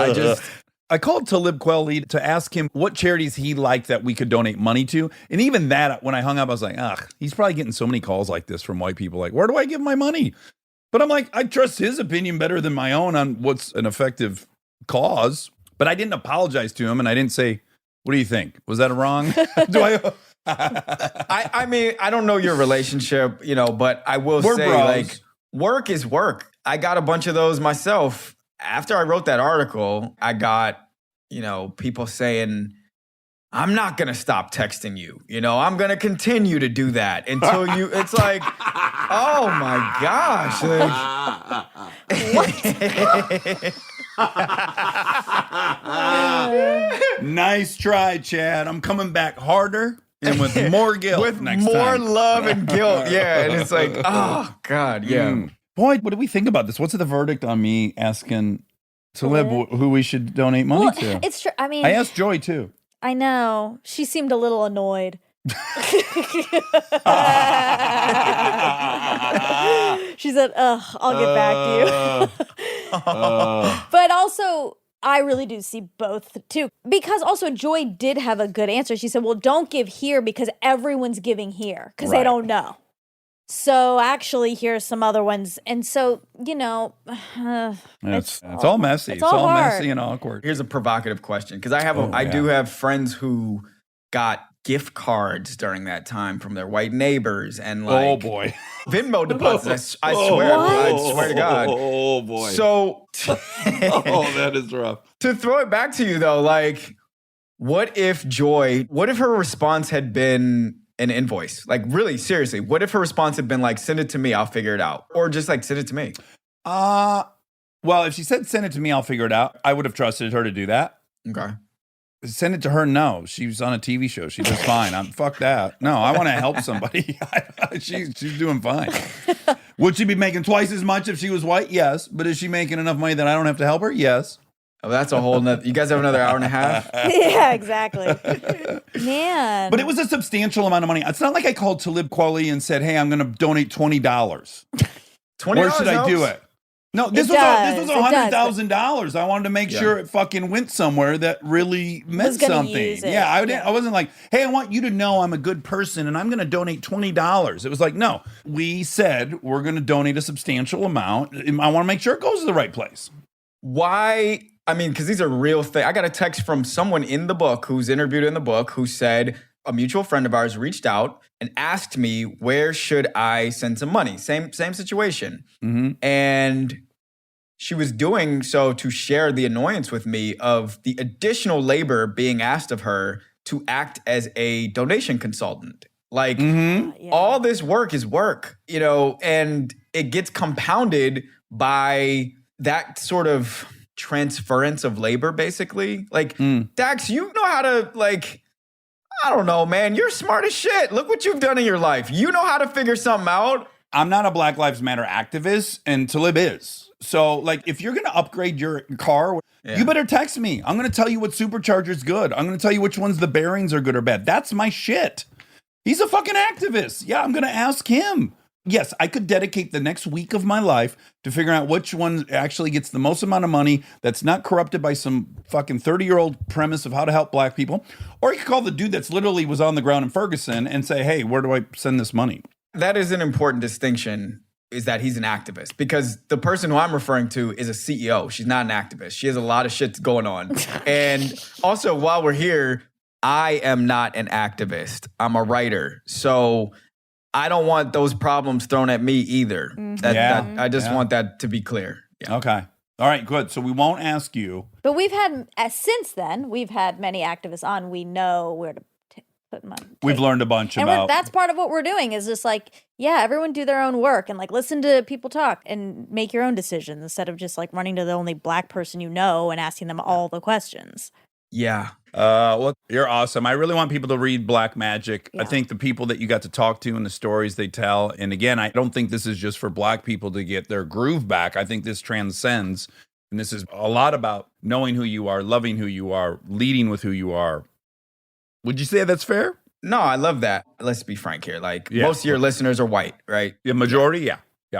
I called Talib Kweli to ask him what charities he liked that we could donate money to. And even that, when I hung up, I was like, he's probably getting so many calls like this from white people. Like, where do I give my money? But I'm like, I trust his opinion better than my own on what's an effective cause. But I didn't apologize to him. And I didn't say, what do you think? Was that wrong? I mean, I don't know your relationship, but I will say, bros. like, work is work. I got a bunch of those myself. After I wrote that article, I got, people saying, I'm not going to stop texting you. I'm going to continue to do that until it's like, oh my gosh. Nice try, Chad. I'm coming back harder and with more guilt with next more time. love and guilt. Yeah. And it's like, oh God. Yeah. Boy, what do we think about this? What's the verdict on me asking Talib who we should donate money to? It's true. I mean, I asked Joy too. I know. She seemed a little annoyed. She said, I'll get back to you. But also, I really do see both too. Because also Joy did have a good answer. She said, well, don't give here because everyone's giving here because they don't know. So actually, here's some other ones. And so, it's all messy. It's all messy and awkward. Here's a provocative question because I do have friends who got gift cards during that time from their white neighbors and oh boy, Venmo deposits. I swear to God. Oh boy. So, that is rough. To throw it back to you though, like, what if her response had been an invoice? Like, really, seriously, what if her response had been like, send it to me, I'll figure it out? Or just like, send it to me? Well, if she said, send it to me, I'll figure it out, I would have trusted her to do that. Okay. Send it to her. No, she was on a TV show. She does fine. Fuck that. No, I want to help somebody. She's doing fine. Would she be making twice as much if she was white? Yes. But is she making enough money that I don't have to help her? Yes. Oh, that's a whole nother. You guys have another hour and a half? Yeah, exactly. Man. But it was a substantial amount of money. It's not like I called Talib Kweli and said, hey, I'm going to donate $20. $20 Where should I do it? No, this was $100,000. I wanted to make sure it fucking went somewhere that really meant something. Yeah, I wasn't like, hey, I want you to know I'm a good person and I'm going to donate $20. It was like, no, we said we're going to donate a substantial amount. I want to make sure it goes to the right place. Why? I mean, because these are real things. I got a text from someone in the book who's interviewed in the book who said a mutual friend of ours reached out and asked me, where should I send some money? Same situation. Mm-hmm. And she was doing so to share the annoyance with me of the additional labor being asked of her to act as a donation consultant. Like, all this work is work, and it gets compounded by that sort of transference of labor, basically. Like, Dax, you know how to, like, I don't know, man. You're smart as shit. Look what you've done in your life. You know how to figure something out. I'm not a Black Lives Matter activist, and Talib is. So, like, if you're going to upgrade your car, you better text me. I'm going to tell you what supercharger's good. I'm going to tell you which ones the bearings are good or bad. That's my shit. He's a fucking activist. Yeah, I'm going to ask him. Yes, I could dedicate the next week of my life to figuring out which one actually gets the most amount of money that's not corrupted by some fucking 30-year-old premise of how to help Black people. Or you could call the dude that's literally was on the ground in Ferguson and say, hey, where do I send this money? That is an important distinction, is that he's an activist. Because the person who I'm referring to is a CEO. She's not an activist. She has a lot of shit going on. And also, while we're here, I am not an activist. I'm a writer. So I don't want those problems thrown at me either. I just want that to be clear. Yeah. Okay. All right, good. So we won't ask you. But we've had, since then, we've had many activists on. We know where to put money. We've learned a bunch about. That's part of what we're doing is just like, everyone do their own work and like listen to people talk and make your own decisions instead of just like running to the only Black person you know and asking them all the questions. Yeah. Well, you're awesome. I really want people to read Black Magic. I Yeah. think the people that you got to talk to and the stories they tell, and again, I don't think this is just for Black people to get their groove back. I think this transcends, and this is a lot about knowing who you are, loving who you are, leading with who you are. Would you say that's fair? No, I love that. Let's be frank here. Like Yeah. most of your listeners are white, right? The majority, yeah.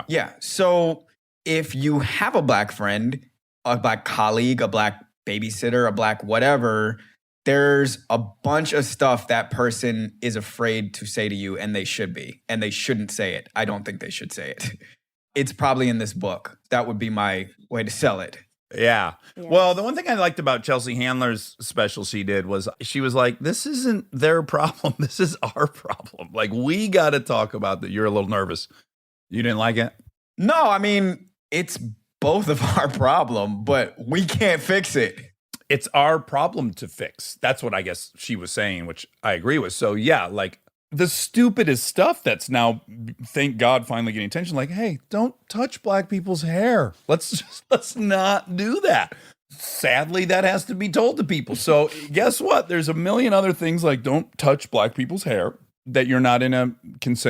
Yeah. So if you have a Black friend, a Black colleague, a Black babysitter, a Black whatever, there's a bunch of stuff that person is afraid to say to you, and they should be, and they shouldn't say it. I don't think they should say it. It's probably in this book. That would be my way to sell it. Yeah. Yeah. Well, the one thing I liked about Chelsea Handler's special she did was she was like, this isn't their problem. This is our problem. Like, we got to talk about that. You're a little nervous. You didn't like it? No, I mean, it's both of our problem, but we can't fix it. It's our problem to fix. That's what I guess she was saying, which I agree with. So yeah, like the stupidest stuff that's now, thank God, finally getting attention. Like, hey, don't touch Black people's hair. Let's not do that. Sadly, that has to be told to people. So guess what? There's a million other things like don't touch Black people's hair that you're not in a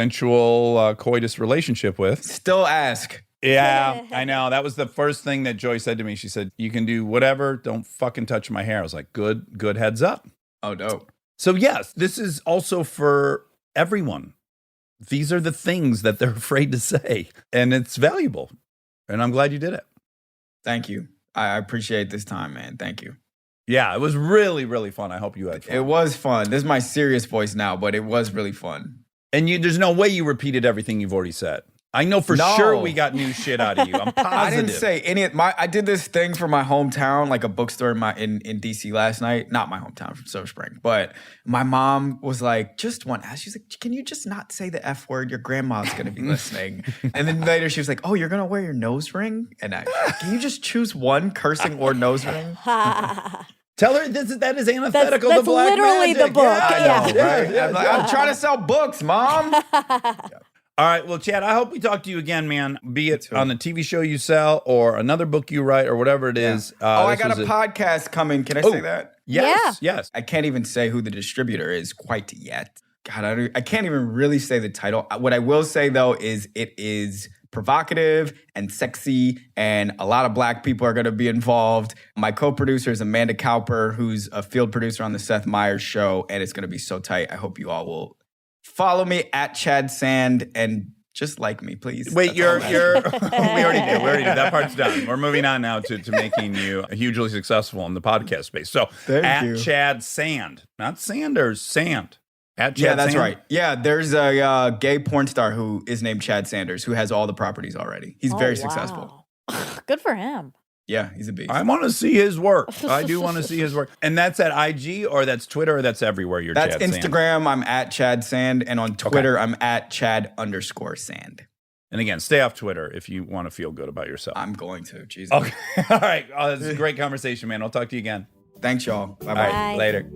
consensual coitus relationship with. Still ask. Yeah, I know. That was the first thing that Joy said to me. She said, you can do whatever. Don't fucking touch my hair. I was like, good heads up. Oh, dope. So yes, this is also for everyone. These are the things that they're afraid to say, and it's valuable. And I'm glad you did it. Thank you. I appreciate this time, man. Thank you. Yeah, it was really, really fun. I hope you had fun. It was fun. This is my serious voice now, but it was really fun. And there's no way you repeated everything you've already said. I know for No. sure we got new shit out of you. I'm positive. I didn't say any of I did this thing for my hometown, like a bookstore in DC last night. Not my hometown, from Silver Spring. But my mom was like, just one ask. She's like, can you just not say the F word? Your grandma's gonna be listening. And then later she was like, oh, you're gonna wear your nose ring? And can you just choose one cursing or nose ring? Tell her that is antithetical to that's Black literally Magic. the book. Yeah, I know, Yeah. right? I'm, like, I'm trying to sell books, Mom. All right, well, Chad, I hope we talk to you again, man. Be it too. on the TV show you sell or another book you write or whatever it is. I this got was a podcast coming. Can I say that? Yes, yes. I can't even say who the distributor is quite yet. God, I can't even really say the title. What I will say, though, is it is provocative and sexy, and a lot of Black people are going to be involved. My co-producer is Amanda Cowper, who's a field producer on the Seth Meyers show, and it's going to be so tight. I hope you all will follow me at Chad Sand and just like me, please. Wait, That's you're all I'm asking. we already did. That part's done. We're moving on now to making you hugely successful in the podcast space. So Thank at you. Chad Sand, not Sanders, Sand. At Chad Yeah, that's Sand. right. Yeah, there's a gay porn star who is named Chad Sanders who has all the properties already. He's very successful. Good for him. Yeah, he's a beast. I want to see his work. I do want to see his work. And that's at IG or that's Twitter or that's everywhere you're That's Chad Sand? Instagram. I'm at Chad Sand. And on Twitter, I'm at Chad_Sand. And again, stay off Twitter if you want to feel good about yourself. I'm going to. Jesus. Okay. All right. Oh, this is a great conversation, man. I'll talk to you again. Thanks, y'all. Bye-bye. All right. Later.